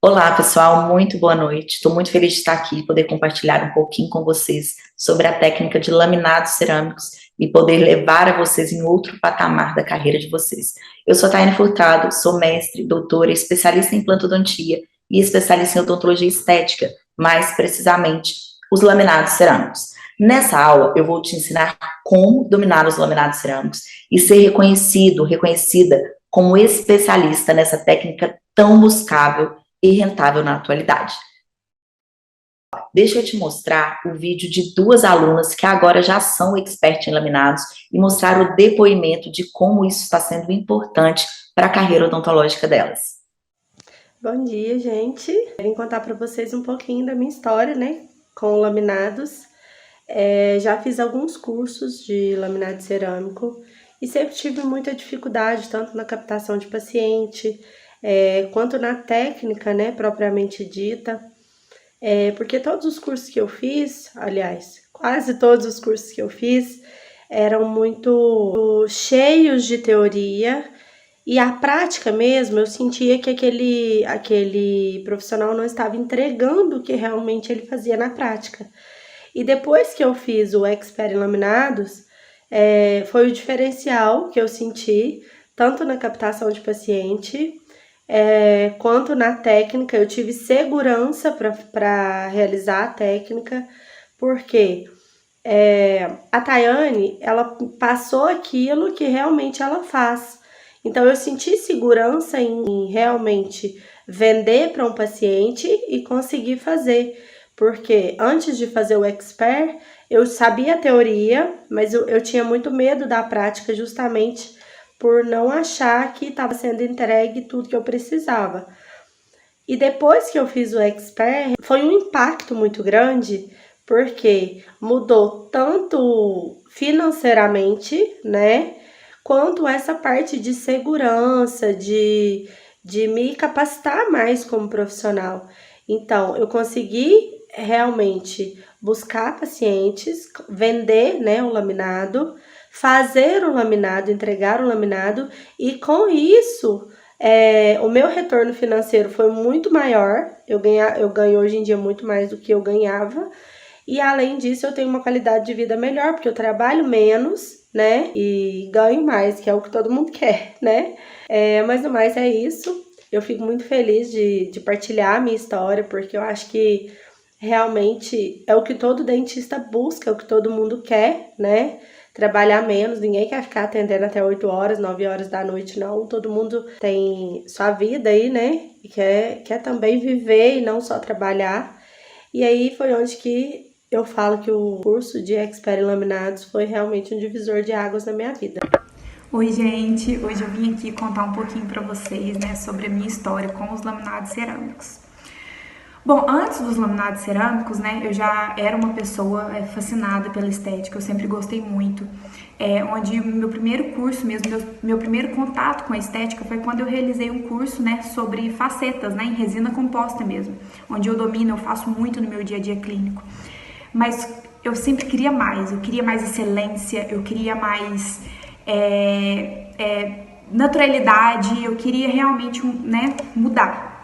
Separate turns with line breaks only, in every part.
Olá, pessoal, muito boa noite. Estou muito feliz de estar aqui e poder compartilhar um pouquinho com vocês sobre a técnica de laminados cerâmicos e poder levar a vocês em outro patamar da carreira de vocês. Eu sou a Taiane Furtado, sou mestre, doutora, especialista em plantodontia e especialista em odontologia estética, mais precisamente os laminados cerâmicos. Nessa aula, eu vou te ensinar como dominar os laminados cerâmicos e ser reconhecida como especialista nessa técnica tão buscável e rentável na atualidade. Deixa eu te mostrar o vídeo de duas alunas que agora já são expert em laminados e mostrar o depoimento de como isso está sendo importante para a carreira odontológica delas.
Bom dia, gente. Vim contar para vocês um pouquinho da minha história, né, com laminados. Já fiz alguns cursos de laminado cerâmico e sempre tive muita dificuldade, tanto na captação de paciente, quanto na técnica, né, propriamente dita. Porque todos os cursos que eu fiz, aliás, quase todos os cursos que eu fiz, eram muito cheios de teoria. E a prática mesmo, eu sentia que aquele profissional não estava entregando o que realmente ele fazia na prática. E depois que eu fiz o Expert em Laminados, foi o diferencial que eu senti, tanto na captação de paciente, quanto na técnica. Eu tive segurança para realizar a técnica, porque a Tayane, ela passou aquilo que realmente ela faz. Então, eu senti segurança em realmente vender para um paciente e conseguir fazer. Porque antes de fazer o Expert, eu sabia a teoria, mas eu tinha muito medo da prática justamente por não achar que estava sendo entregue tudo que eu precisava. E depois que eu fiz o Expert, foi um impacto muito grande, porque mudou tanto financeiramente, né? Quanto essa parte de segurança, de me capacitar mais como profissional. Então, eu consegui realmente buscar pacientes, vender, né, o laminado, fazer o laminado, entregar o laminado, e com isso, o meu retorno financeiro foi muito maior. Eu ganho hoje em dia muito mais do que eu ganhava. E além disso, eu tenho uma qualidade de vida melhor, porque eu trabalho menos, né? E ganho mais, que é o que todo mundo quer, né? Mas no mais é isso. Eu fico muito feliz de partilhar a minha história, porque eu acho que realmente é o que todo dentista busca, é o que todo mundo quer, né? Trabalhar menos, ninguém quer ficar atendendo até 8 horas, 9 horas da noite, não. Todo mundo tem sua vida aí, né? E quer também viver e não só trabalhar. E aí foi onde que eu falo que o curso de Expert em Laminados foi realmente um divisor de águas na minha vida.
Oi, gente! Hoje eu vim aqui contar um pouquinho para vocês, né, sobre a minha história com os laminados cerâmicos. Bom, antes dos laminados cerâmicos, né, eu já era uma pessoa fascinada pela estética, eu sempre gostei muito. Onde o meu primeiro curso mesmo, meu primeiro contato com a estética foi quando eu realizei um curso, né, sobre facetas, né, em resina composta mesmo, onde eu domino, eu faço muito no meu dia a dia clínico. Mas eu sempre queria mais, eu queria mais excelência, eu queria mais naturalidade, eu queria realmente, né, mudar,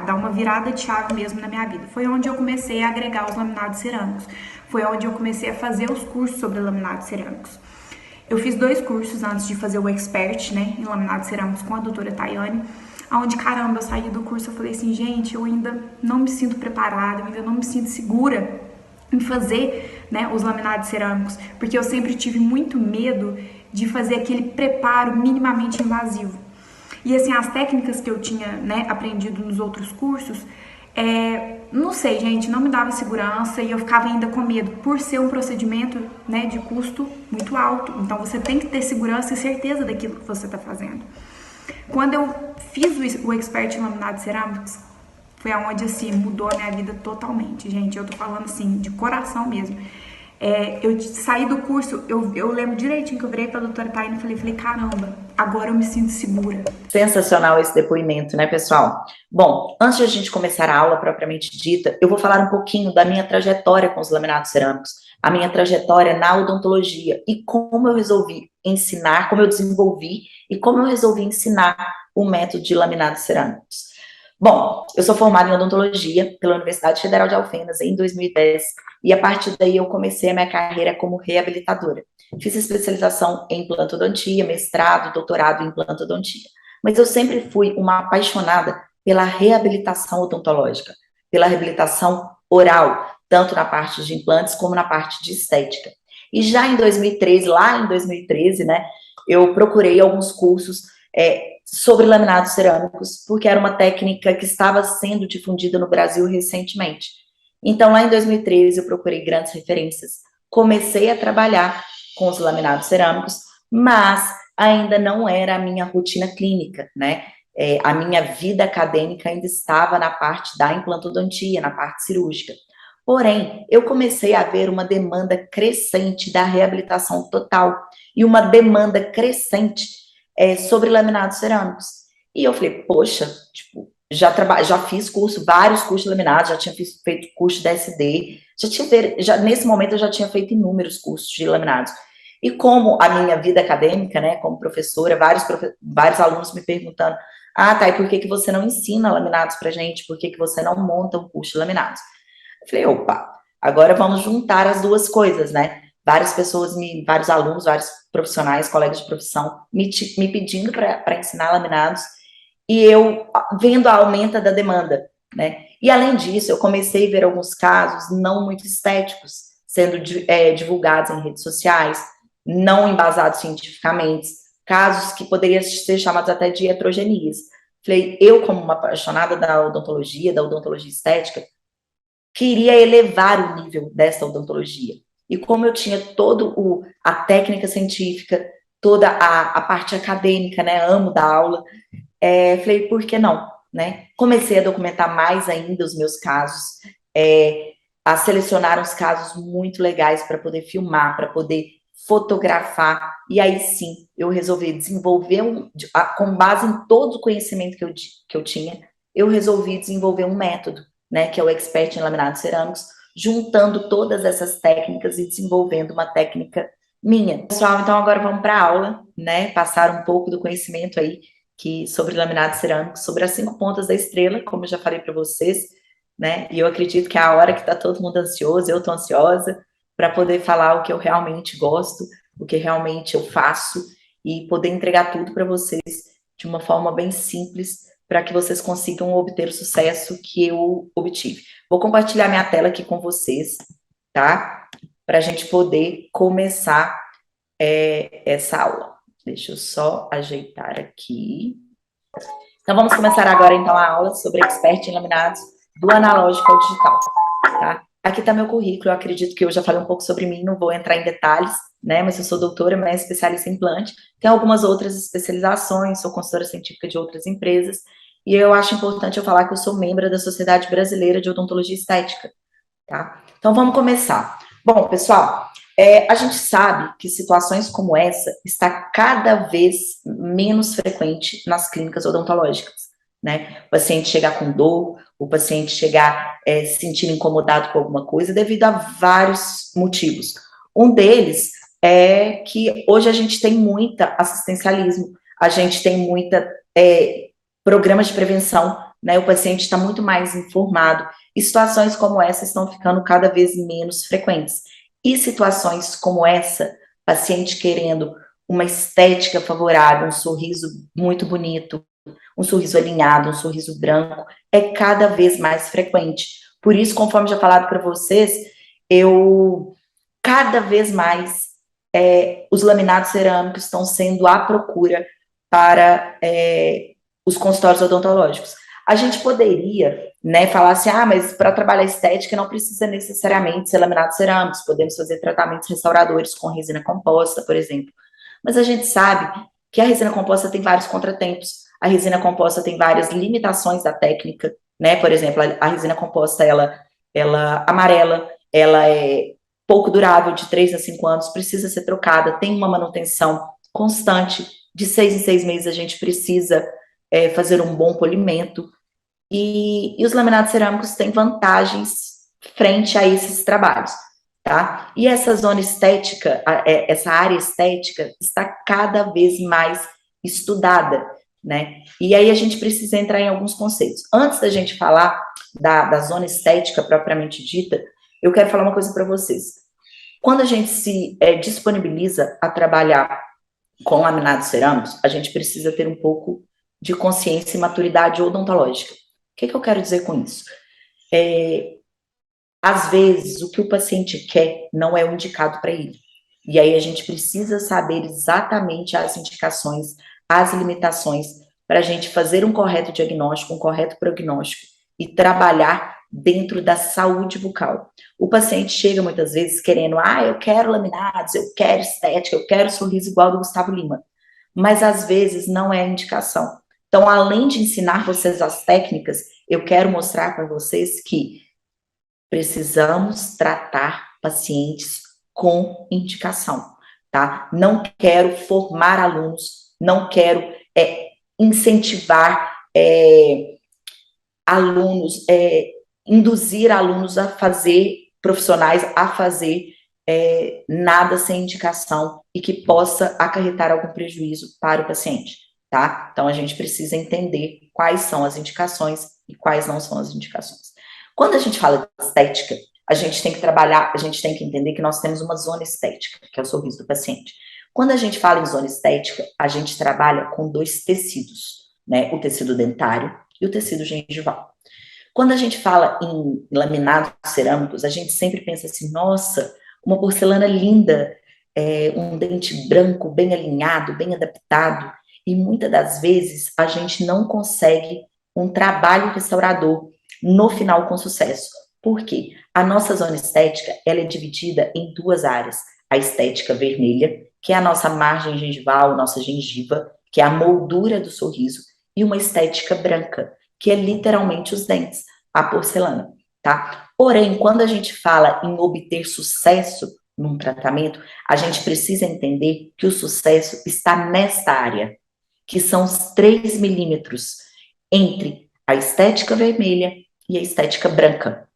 dar uma virada de chave mesmo na minha vida. Foi onde eu comecei a agregar os laminados cerâmicos, foi onde eu comecei a fazer os cursos sobre laminados cerâmicos. Eu fiz 2 cursos antes de fazer o Expert, né, em laminados cerâmicos com a doutora Tayane, onde, caramba, eu saí do curso, eu falei assim, gente, eu ainda não me sinto preparada, eu ainda não me sinto segura em fazer, né, os laminados cerâmicos, porque eu sempre tive muito medo de fazer aquele preparo minimamente invasivo. E assim, as técnicas que eu tinha, né, aprendido nos outros cursos, não sei, gente, não me dava segurança e eu ficava ainda com medo, por ser um procedimento, né, de custo muito alto. Então você tem que ter segurança e certeza daquilo que você está fazendo. Quando eu fiz o Expert em Laminados Cerâmicos, foi onde, assim, mudou a minha vida totalmente, gente. Eu tô falando, assim, de coração mesmo. Eu saí do curso, eu lembro direitinho que eu virei pra doutora Tayane e falei, caramba, agora eu me sinto segura.
Sensacional esse depoimento, né, pessoal? Bom, antes de a gente começar a aula propriamente dita, eu vou falar um pouquinho da minha trajetória com os laminados cerâmicos, a minha trajetória na odontologia e como eu resolvi ensinar, como eu desenvolvi e como eu resolvi ensinar o método de laminados cerâmicos. Bom, eu sou formada em odontologia pela Universidade Federal de Alfenas em 2010 e a partir daí eu comecei a minha carreira como reabilitadora. Fiz especialização em implantodontia, mestrado, doutorado em implantodontia. Mas eu sempre fui uma apaixonada pela reabilitação odontológica, pela reabilitação oral, tanto na parte de implantes como na parte de estética. E já em 2013, lá em 2013, né, eu procurei alguns cursos sobre laminados cerâmicos, porque era uma técnica que estava sendo difundida no Brasil recentemente. Então, lá em 2013, eu procurei grandes referências, comecei a trabalhar com os laminados cerâmicos, mas ainda não era a minha rotina clínica, né? A minha vida acadêmica ainda estava na parte da implantodontia, na parte cirúrgica. Porém, eu comecei a ver uma demanda crescente da reabilitação total e uma demanda crescente sobre laminados cerâmicos. E eu falei, poxa, tipo, já fiz vários cursos de laminados, já tinha feito curso de SD, nesse momento eu já tinha feito inúmeros cursos de laminados. E como a minha vida acadêmica, né, como professora, vários alunos me perguntando, tá, e por que você não ensina laminados pra gente? Por que você não monta um curso de laminados? Eu falei, opa, agora vamos juntar as duas coisas, né? Vários alunos, vários profissionais, colegas de profissão, me pedindo para ensinar laminados, e eu vendo a aumenta da demanda, né? E além disso, eu comecei a ver alguns casos não muito estéticos sendo divulgados em redes sociais, não embasados cientificamente, casos que poderiam ser chamados até de heterogenias. Falei, eu como uma apaixonada da odontologia estética, queria elevar o nível dessa odontologia. E como eu tinha a técnica científica, toda a parte acadêmica, né, amo dar aula, falei, por que não, né? Comecei a documentar mais ainda os meus casos, a selecionar uns casos muito legais para poder filmar, para poder fotografar, e aí sim, eu resolvi desenvolver, com base em todo o conhecimento que eu tinha, eu resolvi desenvolver um método, né, que é o Expert em Laminados Cerâmicos, juntando todas essas técnicas e desenvolvendo uma técnica minha. Pessoal, então agora vamos para a aula, né, passar um pouco do conhecimento aí sobre laminados cerâmicos, sobre as 5 pontas da estrela, como eu já falei para vocês, né, e eu acredito que é a hora que está todo mundo ansioso, eu estou ansiosa, para poder falar o que eu realmente gosto, o que realmente eu faço, e poder entregar tudo para vocês de uma forma bem simples, para que vocês consigam obter o sucesso que eu obtive. Vou compartilhar minha tela aqui com vocês, tá? Para a gente poder começar essa aula. Deixa eu só ajeitar aqui. Então, vamos começar agora, então, a aula sobre Expert em Laminados do analógico ao digital, tá? Aqui está meu currículo, eu acredito que eu já falei um pouco sobre mim, não vou entrar em detalhes, né, mas eu sou doutora, mas especialista em implante, tenho algumas outras especializações, sou consultora científica de outras empresas, e eu acho importante eu falar que eu sou membro da Sociedade Brasileira de Odontologia Estética, tá? Então, vamos começar. Bom, pessoal, a gente sabe que situações como essa está cada vez menos frequente nas clínicas odontológicas, né? O paciente chegar com dor, o paciente chegar se sentindo incomodado com alguma coisa devido a vários motivos. Um deles é que hoje a gente tem muita assistencialismo, a gente tem muita programas de prevenção, né? O paciente está muito mais informado, e situações como essa estão ficando cada vez menos frequentes. E situações como essa, paciente querendo uma estética favorável, um sorriso muito bonito, um sorriso alinhado, um sorriso branco, é cada vez mais frequente. Por isso, conforme já falado para vocês, cada vez mais, os laminados cerâmicos estão sendo à procura para os consultórios odontológicos. A gente poderia, né, falar assim, mas para trabalhar estética não precisa necessariamente ser laminados cerâmicos, podemos fazer tratamentos restauradores com resina composta, por exemplo. Mas a gente sabe que a resina composta tem vários contratempos, a resina composta tem várias limitações da técnica, né, por exemplo, a resina composta, ela amarela, ela é pouco durável, de 3 a 5 anos, precisa ser trocada, tem uma manutenção constante, de 6 em 6 meses a gente precisa fazer um bom polimento, e os laminados cerâmicos têm vantagens frente a esses trabalhos, tá? E essa zona estética, essa área estética está cada vez mais estudada, né? E aí a gente precisa entrar em alguns conceitos. Antes da gente falar da zona estética propriamente dita, eu quero falar uma coisa para vocês. Quando a gente se disponibiliza a trabalhar com laminados cerâmicos, a gente precisa ter um pouco de consciência e maturidade odontológica. O que eu quero dizer com isso? Às vezes, o que o paciente quer não é o indicado para ele. E aí a gente precisa saber exatamente as indicações, as limitações, para a gente fazer um correto diagnóstico, um correto prognóstico e trabalhar dentro da saúde bucal. O paciente chega muitas vezes querendo, eu quero laminados, eu quero estética, eu quero sorriso igual do Gustavo Lima. Mas às vezes não é a indicação. Então, além de ensinar vocês as técnicas, eu quero mostrar para vocês que precisamos tratar pacientes com indicação, tá? Não quero formar alunos, não quero incentivar alunos, induzir alunos a fazer, profissionais a fazer nada sem indicação e que possa acarretar algum prejuízo para o paciente, tá? Então, a gente precisa entender quais são as indicações e quais não são as indicações. Quando a gente fala de estética, a gente tem que trabalhar, a gente tem que entender que nós temos uma zona estética, que é o sorriso do paciente. Quando a gente fala em zona estética, a gente trabalha com dois tecidos, né? O tecido dentário e o tecido gengival. Quando a gente fala em laminados cerâmicos, a gente sempre pensa assim, nossa, uma porcelana linda, um dente branco bem alinhado, bem adaptado, e muitas das vezes a gente não consegue um trabalho restaurador no final com sucesso. Por quê? A nossa zona estética, ela é dividida em duas áreas. A estética vermelha, que é a nossa margem gengival, nossa gengiva, que é a moldura do sorriso, e uma estética branca, que é literalmente os dentes, a porcelana, tá? Porém, quando a gente fala em obter sucesso num tratamento, a gente precisa entender que o sucesso está nesta área, que são os 3 milímetros entre a estética vermelha e a estética branca,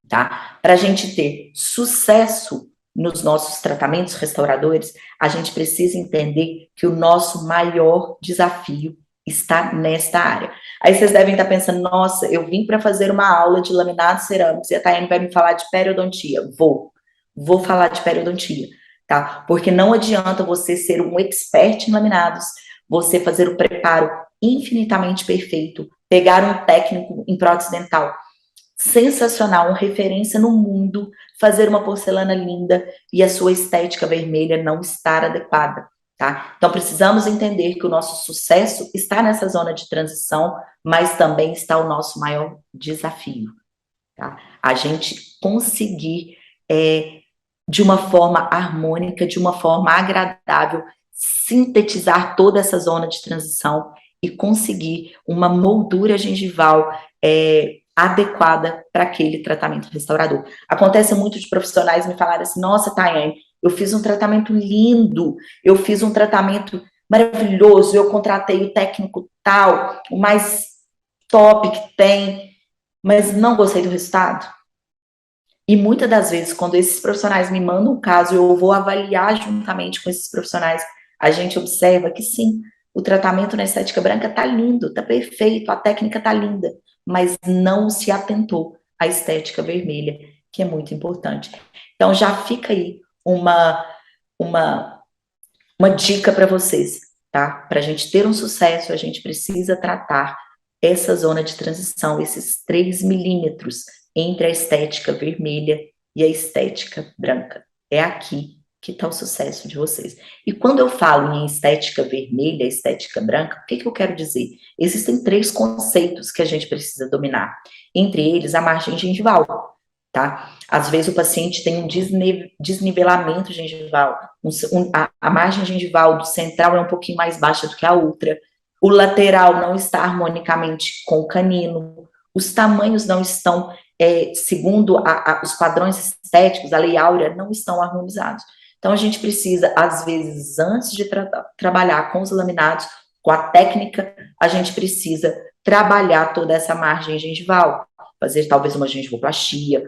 tá? Para a gente ter sucesso nos nossos tratamentos restauradores, a gente precisa entender que o nosso maior desafio está nesta área. Aí vocês devem estar pensando, nossa, eu vim para fazer uma aula de laminados cerâmicos e a Tayane vai me falar de periodontia. Vou falar de periodontia, tá? Porque não adianta você ser um expert em laminados, você fazer o preparo infinitamente perfeito, pegar um técnico em prótese dental sensacional, uma referência no mundo, fazer uma porcelana linda e a sua estética vermelha não estar adequada, tá? Então, precisamos entender que o nosso sucesso está nessa zona de transição, mas também está o nosso maior desafio, tá? A gente conseguir, de uma forma harmônica, de uma forma agradável, sintetizar toda essa zona de transição e conseguir uma moldura gengival adequada para aquele tratamento restaurador. Acontece muito de profissionais me falarem assim, nossa, Tayane, eu fiz um tratamento lindo, eu fiz um tratamento maravilhoso, eu contratei o técnico tal, o mais top que tem, mas não gostei do resultado. E muitas das vezes, quando esses profissionais me mandam um caso, eu vou avaliar juntamente com esses profissionais, a gente observa que sim, o tratamento na estética branca tá lindo, tá perfeito, a técnica tá linda, mas não se atentou à estética vermelha, que é muito importante. Então, já fica aí uma dica para vocês, tá? Para a gente ter um sucesso, a gente precisa tratar essa zona de transição, esses 3 milímetros entre a estética vermelha e a estética branca. É aqui que está o sucesso de vocês. E quando eu falo em estética vermelha, estética branca, o que eu quero dizer? Existem 3 conceitos que a gente precisa dominar. Entre eles, a margem gengival, tá? Às vezes o paciente tem um desnivelamento gengival, a margem gengival do central é um pouquinho mais baixa do que a outra, o lateral não está harmonicamente com o canino, os tamanhos não estão, segundo os padrões estéticos, a Lei Áurea, não estão harmonizados. Então, a gente precisa, às vezes, antes de trabalhar com os laminados, com a técnica, a gente precisa trabalhar toda essa margem gengival, fazer talvez uma gengivoplastia,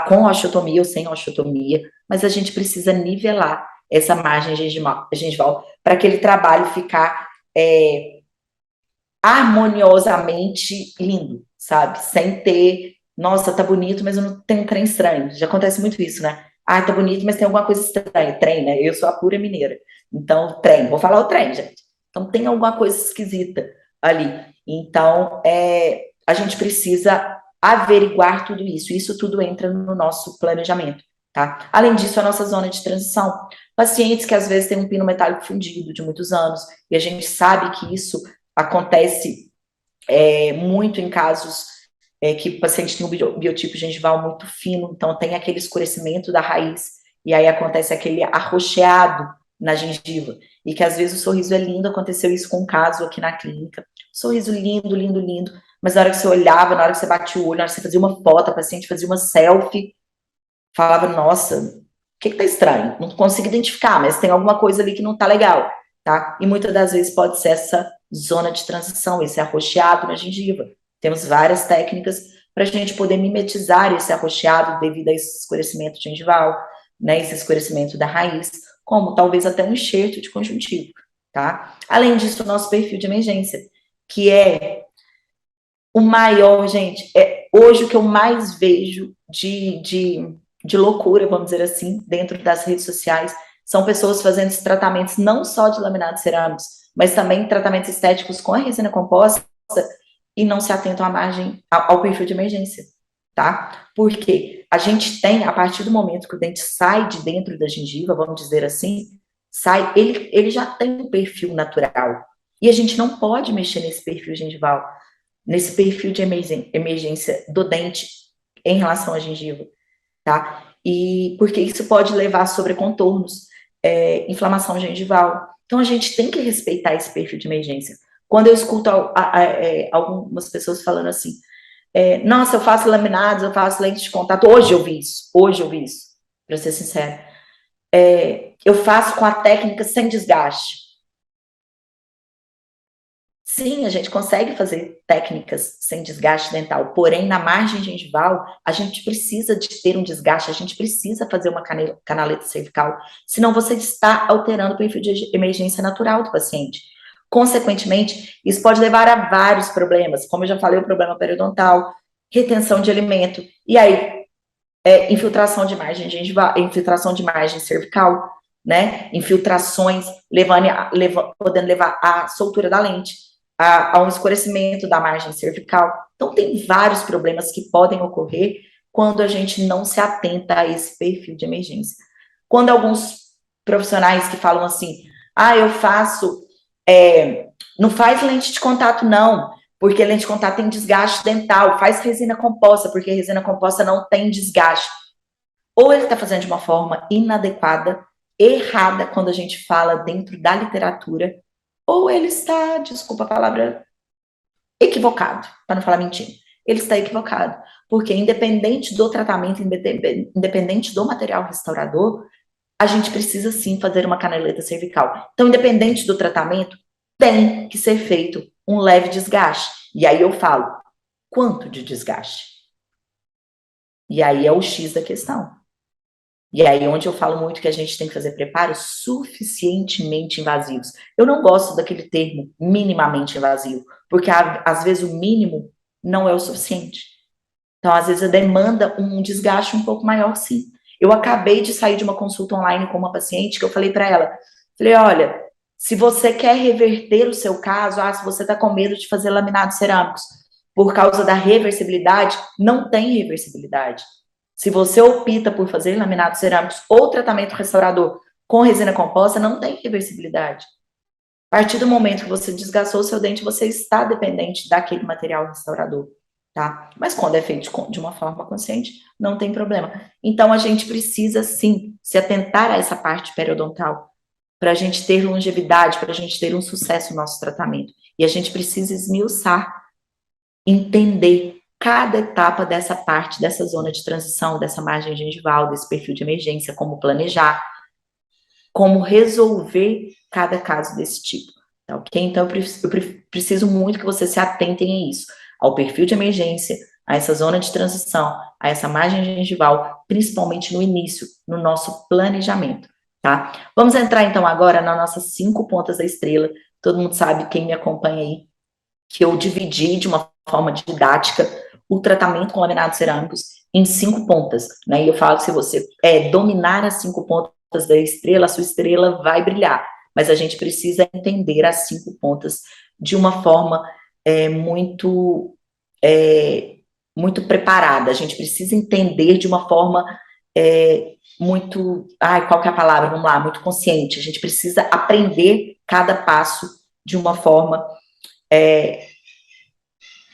com osteotomia ou sem osteotomia, mas a gente precisa nivelar essa margem gengival para aquele trabalho ficar harmoniosamente lindo, sabe? Sem ter, nossa, tá bonito, mas eu não tenho um trem estranho. Já acontece muito isso, né? Ah, tá bonito, mas tem alguma coisa estranha. Trem, né? Eu sou a pura mineira. Então, trem, vou falar o trem, gente. Então, tem alguma coisa esquisita ali. Então, a gente precisa averiguar tudo isso. Isso tudo entra no nosso planejamento, tá? Além disso, a nossa zona de transição. Pacientes que às vezes têm um pino metálico fundido de muitos anos, e a gente sabe que isso acontece muito em casos que o paciente tem um biotipo gengival muito fino, então tem aquele escurecimento da raiz, e aí acontece aquele arroxeado na gengiva, e que às vezes o sorriso é lindo, aconteceu isso com um caso aqui na clínica, sorriso lindo, lindo, lindo, mas na hora que você olhava, na hora que você batia o olho, na hora que você fazia uma foto, a paciente fazia uma selfie, falava, nossa, o que tá estranho? Não consigo identificar, mas tem alguma coisa ali que não tá legal, tá? E muitas das vezes pode ser essa zona de transição, esse arroxeado na gengiva. Temos várias técnicas para a gente poder mimetizar esse arroxeado devido a esse escurecimento gengival, né, esse escurecimento da raiz, como talvez até um enxerto de conjuntivo, tá? Além disso, o nosso perfil de emergência, que é o maior, gente, hoje o que eu mais vejo de loucura, vamos dizer assim, dentro das redes sociais, são pessoas fazendo esses tratamentos não só de laminados cerâmicos, mas também tratamentos estéticos com a resina composta e não se atentam à margem, ao perfil de emergência, tá? Porque a gente tem, a partir do momento que o dente sai de dentro da gengiva, vamos dizer assim, ele já tem um perfil natural. E a gente não pode mexer nesse perfil gengival, nesse perfil de emergência do dente em relação à gengiva, tá? E porque isso pode levar a sobrecontornos, inflamação gengival. Então a gente tem que respeitar esse perfil de emergência. Quando eu escuto algumas pessoas falando assim, nossa, eu faço laminados, eu faço lentes de contato, hoje eu vi isso, para ser sincero. Eu faço com a técnica sem desgaste. Sim, a gente consegue fazer técnicas sem desgaste dental, porém, na margem gengival, a gente precisa de ter um desgaste, a gente precisa fazer uma canaleta cervical, senão você está alterando o perfil de emergência natural do paciente. Consequentemente, isso pode levar a vários problemas, como eu já falei, o problema periodontal, retenção de alimento, e aí, infiltração de margem gengival, infiltração de margem cervical, né? Infiltrações podendo levar à soltura da lente, a um escurecimento da margem cervical. Então, tem vários problemas que podem ocorrer quando a gente não se atenta a esse perfil de emergência. Quando alguns profissionais que falam assim, eu faço, não faz lente de contato não, porque lente de contato tem desgaste dental, faz resina composta, porque resina composta não tem desgaste. Ou ele está fazendo de uma forma inadequada, errada, quando a gente fala dentro da literatura, ou ele está, desculpa a palavra, equivocado, para não falar mentira. Ele está equivocado, porque independente do tratamento, independente do material restaurador, a gente precisa sim fazer uma canaleta cervical. Então, independente do tratamento, tem que ser feito um leve desgaste. E aí eu falo, quanto de desgaste? E aí é o X da questão. E aí onde eu falo muito que a gente tem que fazer preparos suficientemente invasivos. Eu não gosto daquele termo minimamente invasivo, porque às vezes o mínimo não é o suficiente. Então, às vezes, a demanda um desgaste um pouco maior, sim. Eu acabei de sair de uma consulta online com uma paciente que eu falei para ela, falei, olha, se você quer reverter o seu caso, se você está com medo de fazer laminados cerâmicos por causa da reversibilidade, não tem reversibilidade. Se você opta por fazer laminados cerâmicos ou tratamento restaurador com resina composta, não tem reversibilidade. A partir do momento que você desgastou o seu dente, você está dependente daquele material restaurador, tá? Mas quando é feito de uma forma consciente, não tem problema. Então, a gente precisa, sim, se atentar a essa parte periodontal, para a gente ter longevidade, para a gente ter um sucesso no nosso tratamento. E a gente precisa esmiuçar, entender cada etapa dessa parte, dessa zona de transição, dessa margem gengival, desse perfil de emergência, como planejar, como resolver cada caso desse tipo, tá ok? Então, eu preciso muito que vocês se atentem a isso, ao perfil de emergência, a essa zona de transição, a essa margem gengival, principalmente no início, no nosso planejamento, tá? Vamos entrar, então, agora nas nossas 5 pontas da estrela. Todo mundo sabe, quem me acompanha aí, que eu dividi de uma forma didática o tratamento com laminados cerâmicos em 5 pontas, né? E eu falo que se você dominar as 5 pontas da estrela, a sua estrela vai brilhar. Mas a gente precisa entender as 5 pontas de uma forma muito muito preparada. A gente precisa entender de uma forma muito, qual que é a palavra? Vamos lá, muito consciente. A gente precisa aprender cada passo de uma forma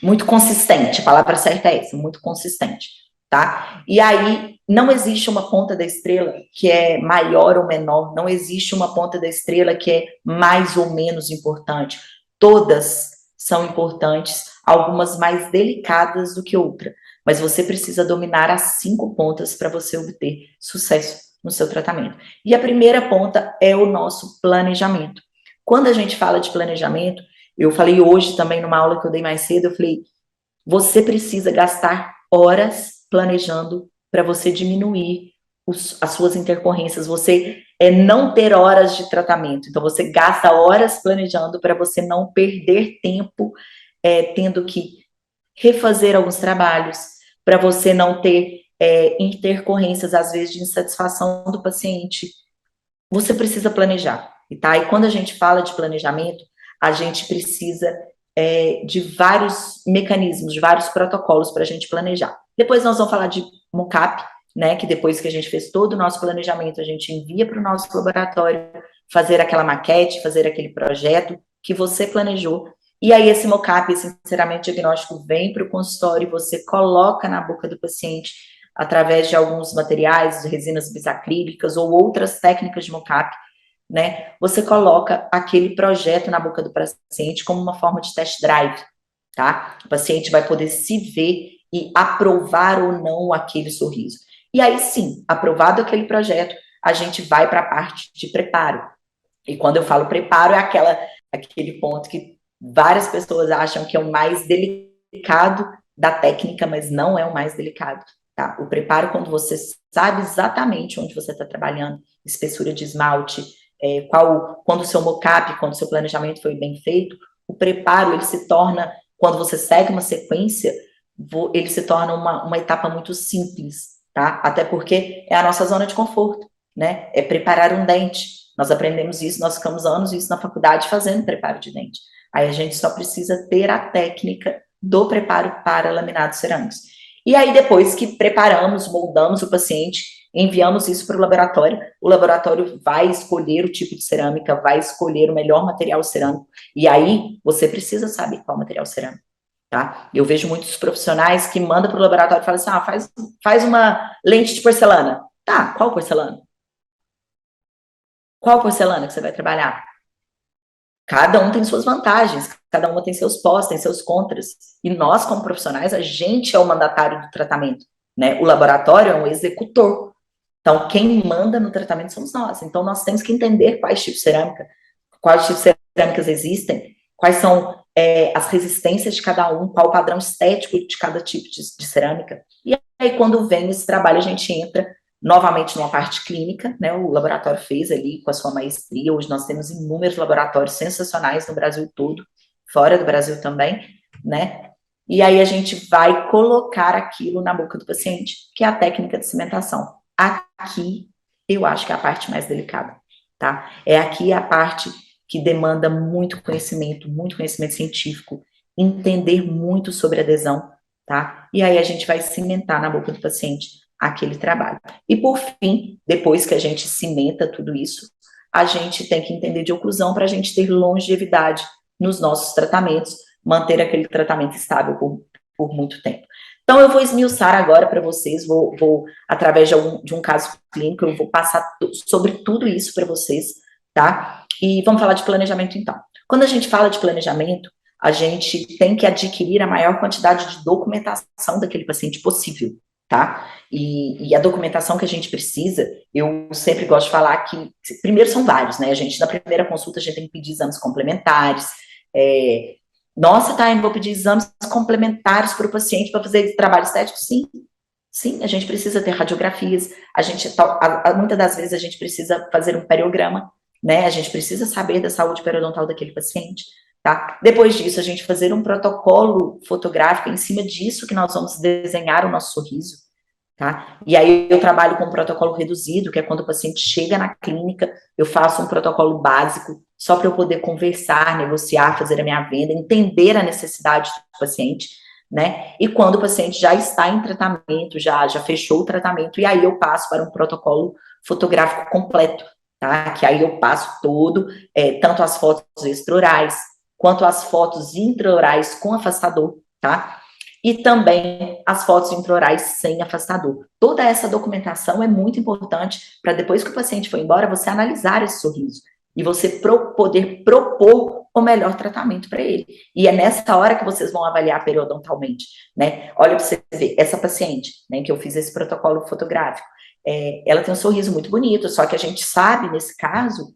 muito consistente. A palavra certa é essa, muito consistente, tá? E aí não existe uma ponta da estrela que é maior ou menor, não existe uma ponta da estrela que é mais ou menos importante. Todas são importantes, algumas mais delicadas do que outra, mas você precisa dominar as 5 pontas para você obter sucesso no seu tratamento. E a primeira ponta é o nosso planejamento. Quando a gente fala de planejamento, eu falei hoje também numa aula que eu dei mais cedo, eu falei, você precisa gastar horas planejando para você diminuir as suas intercorrências, você não ter horas de tratamento. Então, você gasta horas planejando para você não perder tempo tendo que refazer alguns trabalhos, para você não ter intercorrências, às vezes, de insatisfação do paciente. Você precisa planejar, tá? E quando a gente fala de planejamento, a gente precisa de vários mecanismos, de vários protocolos para a gente planejar. Depois nós vamos falar de mockup, né? Que depois que a gente fez todo o nosso planejamento, a gente envia para o nosso laboratório fazer aquela maquete, fazer aquele projeto que você planejou. E aí esse mockup, esse sinceramento diagnóstico vem para o consultório e você coloca na boca do paciente através de alguns materiais, de resinas bisacrílicas ou outras técnicas de mockup, né? Você coloca aquele projeto na boca do paciente como uma forma de test drive, tá? O paciente vai poder se ver e aprovar ou não aquele sorriso. E aí sim, aprovado aquele projeto, a gente vai para a parte de preparo. E quando eu falo preparo, é aquele ponto que várias pessoas acham que é o mais delicado da técnica, mas não é o mais delicado, tá? O preparo, quando você sabe exatamente onde você está trabalhando, espessura de esmalte, quando o seu mockup, quando o seu planejamento foi bem feito, o preparo, ele se torna, quando você segue uma sequência, ele se torna uma etapa muito simples, tá? Até porque é a nossa zona de conforto, né? É preparar um dente. Nós aprendemos isso, nós ficamos anos isso na faculdade fazendo preparo de dente. Aí a gente só precisa ter a técnica do preparo para laminados cerâmicos. E aí depois que preparamos, moldamos o paciente, enviamos isso para o laboratório vai escolher o tipo de cerâmica, vai escolher o melhor material cerâmico, e aí você precisa saber qual material cerâmico, tá? Eu vejo muitos profissionais que mandam para o laboratório e falam assim, faz uma lente de porcelana. Tá, qual porcelana? Qual porcelana que você vai trabalhar? Cada um tem suas vantagens, cada uma tem seus pós, tem seus contras, e nós, como profissionais, a gente é o mandatário do tratamento, né? O laboratório é um executor. Então, quem manda no tratamento somos nós. Então, nós temos que entender quais tipos de cerâmicas existem, quais são as resistências de cada um, qual o padrão estético de cada tipo de cerâmica. E aí, quando vem esse trabalho, a gente entra novamente numa parte clínica, né? O laboratório fez ali com a sua maestria. Hoje nós temos inúmeros laboratórios sensacionais no Brasil todo, fora do Brasil também, né? E aí a gente vai colocar aquilo na boca do paciente, que é a técnica de cimentação. Aqui, eu acho que é a parte mais delicada, tá? É aqui a parte que demanda muito conhecimento científico, entender muito sobre adesão, tá? E aí a gente vai cimentar na boca do paciente aquele trabalho. E por fim, depois que a gente cimenta tudo isso, a gente tem que entender de oclusão para a gente ter longevidade nos nossos tratamentos, manter aquele tratamento estável por muito tempo. Então, eu vou esmiuçar agora para vocês, vou através de um caso clínico, eu vou passar sobre tudo isso para vocês, tá? E vamos falar de planejamento, então. Quando a gente fala de planejamento, a gente tem que adquirir a maior quantidade de documentação daquele paciente possível, tá? E a documentação que a gente precisa, eu sempre gosto de falar que, primeiro são vários, né? Na primeira consulta, a gente tem que pedir exames complementares, nossa, tá, eu vou pedir exames complementares para o paciente para fazer trabalho estético? Sim, a gente precisa ter radiografias, muitas das vezes a gente precisa fazer um periograma, né, a gente precisa saber da saúde periodontal daquele paciente, tá? Depois disso, a gente fazer um protocolo fotográfico em cima disso que nós vamos desenhar o nosso sorriso, tá? E aí eu trabalho com um protocolo reduzido, que é quando o paciente chega na clínica, eu faço um protocolo básico, só para eu poder conversar, negociar, fazer a minha venda, entender a necessidade do paciente, né? E quando o paciente já está em tratamento, já fechou o tratamento, e aí eu passo para um protocolo fotográfico completo, tá? Que aí eu passo todo, tanto as fotos extraorais, quanto as fotos intraorais com afastador, tá? E também as fotos intraorais sem afastador. Toda essa documentação é muito importante para depois que o paciente for embora, você analisar esse sorriso e você poder propor o melhor tratamento para ele. E é nessa hora que vocês vão avaliar periodontalmente, né? Olha para você ver, essa paciente, né, que eu fiz esse protocolo fotográfico, ela tem um sorriso muito bonito, só que a gente sabe, nesse caso,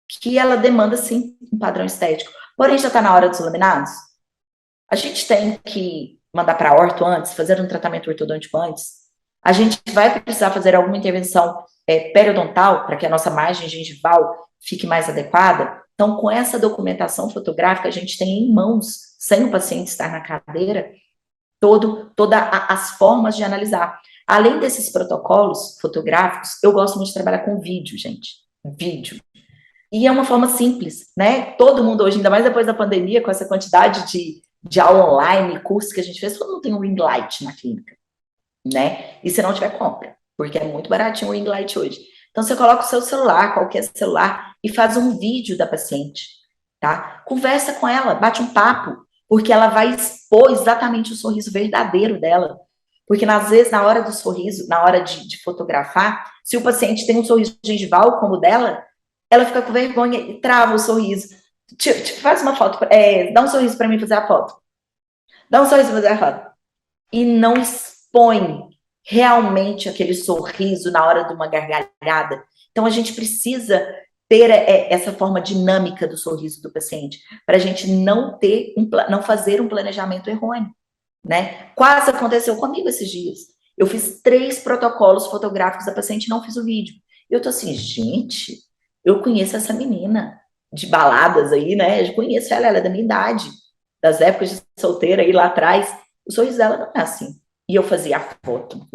que ela demanda, sim, um padrão estético. Porém, já está na hora dos laminados. A gente tem que mandar para orto antes, fazer um tratamento ortodôntico antes. A gente vai precisar fazer alguma intervenção periodontal para que a nossa margem gengival fique mais adequada. Então, com essa documentação fotográfica, a gente tem em mãos, sem o paciente estar na cadeira, todas as formas de analisar. Além desses protocolos fotográficos, eu gosto muito de trabalhar com vídeo, gente. Vídeo. E é uma forma simples, né? Todo mundo hoje, ainda mais depois da pandemia, com essa quantidade de aula online, cursos que a gente fez, todo mundo tem um ring light na clínica, né? E se não tiver, compra, porque é muito baratinho o ring light hoje. Então, você coloca o seu celular, qualquer celular, e faz um vídeo da paciente, tá? Conversa com ela, bate um papo, porque ela vai expor exatamente o sorriso verdadeiro dela. Porque, às vezes, na hora do sorriso, na hora de fotografar, se o paciente tem um sorriso gengival como o dela, ela fica com vergonha e trava o sorriso. Faz uma foto, dá um sorriso para mim fazer a foto. Dá um sorriso para fazer a foto. E não expõe realmente aquele sorriso na hora de uma gargalhada. Então, a gente precisa ter essa forma dinâmica do sorriso do paciente, para a gente não fazer um planejamento errôneo, né? Quase aconteceu comigo esses dias. Eu fiz 3 protocolos fotográficos da paciente e não fiz o vídeo. Eu tô assim, gente, eu conheço essa menina de baladas aí, né? Eu conheço ela é da minha idade, das épocas de solteira aí lá atrás. O sorriso dela não é assim. E eu fazia a foto.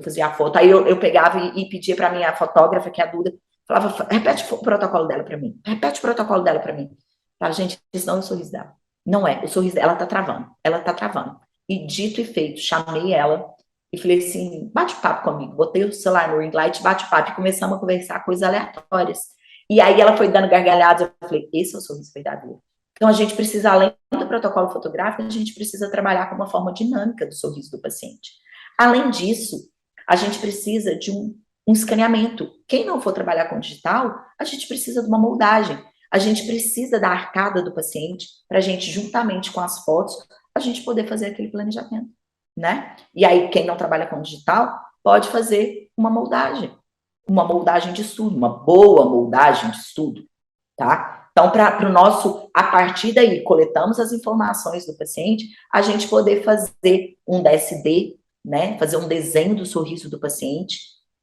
Aí eu pegava e pedia para minha fotógrafa, que é a Duda, falava, repete o protocolo dela para mim. Repete o protocolo dela para mim. Falava, gente, isso não é o sorriso dela. Não é, o sorriso dela, ela tá travando. E dito e feito, chamei ela e falei assim, bate papo comigo. Botei o celular no ring light, bate papo, e começamos a conversar coisas aleatórias. E aí ela foi dando gargalhadas, eu falei, esse é o sorriso verdadeiro. Então a gente precisa, além do protocolo fotográfico, a gente precisa trabalhar com uma forma dinâmica do sorriso do paciente. Além disso, a gente precisa de um escaneamento. Quem não for trabalhar com digital, a gente precisa de uma moldagem. A gente precisa da arcada do paciente para a gente, juntamente com as fotos, a gente poder fazer aquele planejamento, né? E aí, quem não trabalha com digital, pode fazer uma moldagem de estudo, uma boa moldagem de estudo, tá? Então, para o nosso, a partir daí, coletamos as informações do paciente, a gente poder fazer um DSD, né? Fazer um desenho do sorriso do paciente,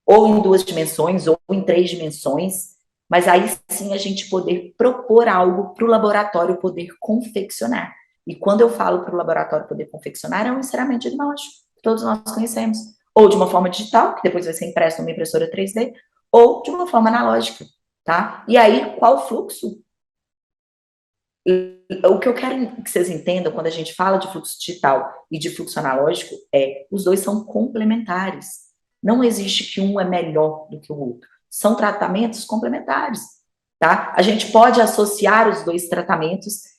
ou em 2 dimensões, ou em 3 dimensões, mas aí sim a gente poder propor algo para o laboratório poder confeccionar. E quando eu falo para o laboratório poder confeccionar, é um enceramento diagnóstico, que todos nós conhecemos. Ou de uma forma digital, que depois vai ser impresso numa impressora 3D, ou de uma forma analógica, tá? E aí, qual o fluxo? O que eu quero que vocês entendam quando a gente fala de fluxo digital e de fluxo analógico os dois são complementares. Não existe que um é melhor do que o outro. São tratamentos complementares, tá? A gente pode associar os 2 tratamentos,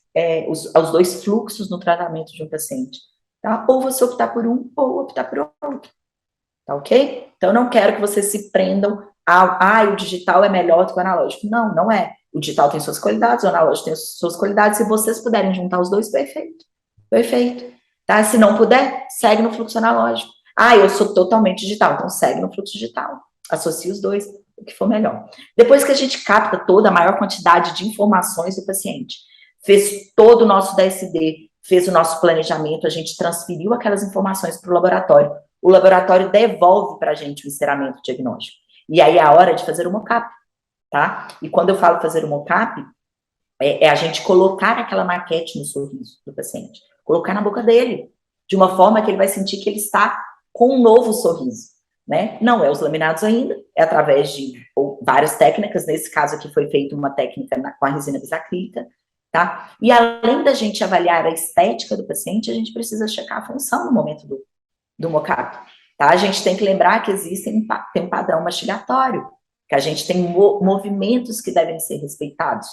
os 2 fluxos no tratamento de um paciente, tá? Ou você optar por um, ou optar por outro, tá ok? Então, eu não quero que vocês se prendam o digital é melhor do que o analógico. Não, não é. O digital tem suas qualidades, o analógico tem suas qualidades. Se vocês puderem juntar os 2, perfeito. Perfeito. Tá? Se não puder, segue no fluxo analógico. Eu sou totalmente digital, então segue no fluxo digital. Associe os 2, o que for melhor. Depois que a gente capta toda a maior quantidade de informações do paciente, fez todo o nosso DSD, fez o nosso planejamento, a gente transferiu aquelas informações para o laboratório. O laboratório devolve para a gente o enceramento diagnóstico. E aí é a hora de fazer o mockup, tá? E quando eu falo fazer o mockup, é a gente colocar aquela maquete no sorriso do paciente, colocar na boca dele, de uma forma que ele vai sentir que ele está com um novo sorriso, né? Não é os laminados ainda, é através de várias técnicas, nesse caso aqui foi feita uma técnica com a resina bisacrílica, tá? E além da gente avaliar a estética do paciente, a gente precisa checar a função no momento do mocap, tá? A gente tem que lembrar que tem um padrão mastigatório, que a gente tem movimentos que devem ser respeitados,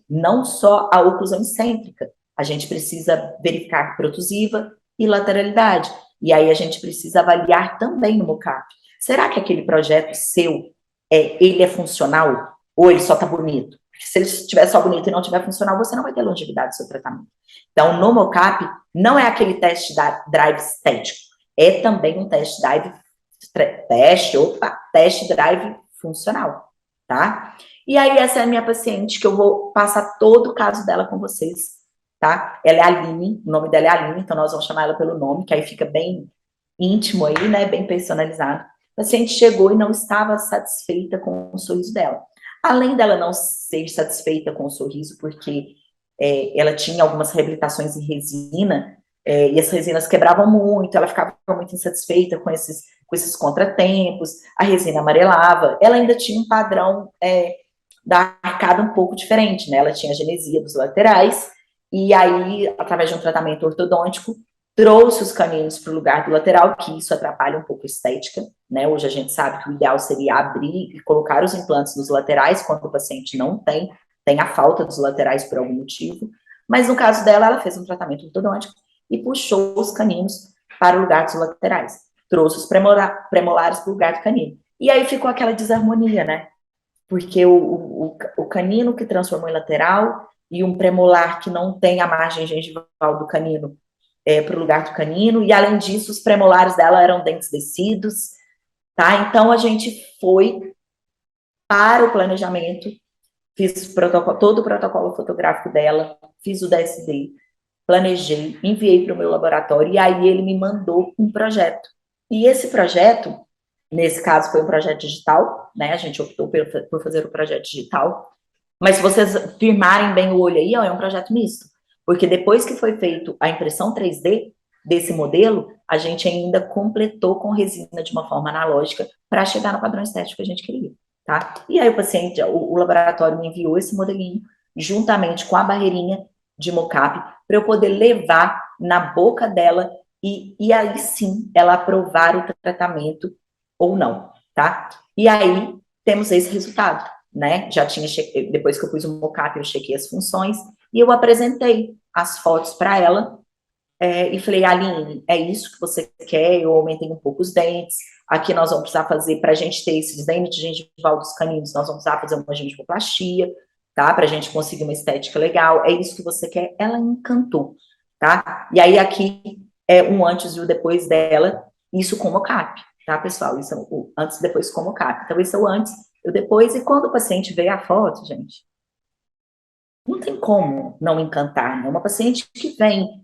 não só a oclusão excêntrica, a gente precisa verificar protusiva e lateralidade, e aí a gente precisa avaliar também no mocap. Será que aquele projeto seu, ele é funcional, ou ele só está bonito? Porque se ele estiver só bonito e não estiver funcional, você não vai ter longevidade do seu tratamento. Então, no mocap, não é aquele teste drive estético, é também um teste drive funcional, tá? E aí, essa é a minha paciente, que eu vou passar todo o caso dela com vocês, tá? Ela é a Aline, o nome dela é Aline, então nós vamos chamar ela pelo nome, que aí fica bem íntimo aí, né, bem personalizado. A paciente chegou e não estava satisfeita com o sorriso dela. Além dela não ser satisfeita com o sorriso, porque ela tinha algumas reabilitações em resina, e as resinas quebravam muito, ela ficava muito insatisfeita com esses contratempos, a resina amarelava, ela ainda tinha um padrão da arcada um pouco diferente, né? Ela tinha genesia dos laterais, e aí, através de um tratamento ortodôntico, trouxe os caninos para o lugar do lateral, que isso atrapalha um pouco a estética, né? Hoje a gente sabe que o ideal seria abrir e colocar os implantes nos laterais, quando o paciente não tem a falta dos laterais por algum motivo, mas no caso dela, ela fez um tratamento ortodôntico e puxou os caninos para o lugar dos laterais, trouxe os premolares para o lugar do canino. E aí ficou aquela desarmonia, né? Porque o canino que transformou em lateral e um premolar que não tem a margem gengival do canino para o lugar do canino, e além disso, os premolares dela eram dentes descidos, tá? Então, a gente foi para o planejamento, fiz todo o protocolo fotográfico dela, fiz o DSD, planejei, enviei para o meu laboratório, e aí ele me mandou um projeto. E esse projeto, nesse caso, foi um projeto digital, né? A gente optou por fazer o projeto digital, mas se vocês firmarem bem o olho aí, ó, é um projeto misto. Porque depois que foi feito a impressão 3D desse modelo, a gente ainda completou com resina de uma forma analógica para chegar no padrão estético que a gente queria, tá? E aí o paciente, o laboratório me enviou esse modelinho, juntamente com a barreirinha de mocap, para eu poder levar na boca dela e aí sim ela aprovar o tratamento ou não, tá? E aí temos esse resultado, né? Já tinha, depois que eu pus o mocap, eu chequei as funções, e eu apresentei as fotos para ela, e falei, Aline, é isso que você quer? Eu aumentei um pouco os dentes, aqui nós vamos precisar fazer, para a gente ter esses dentes gengival dos caninos, nós vamos precisar fazer uma gengivoplastia, tá? Para a gente conseguir uma estética legal, é isso que você quer? Ela encantou, tá? E aí aqui é um antes e o depois dela, isso com mocap, tá, pessoal? Isso é o antes e depois com mocap. Então, esse é o antes e o depois, e quando o paciente vê a foto, gente, não tem como não encantar, né? Uma paciente que vem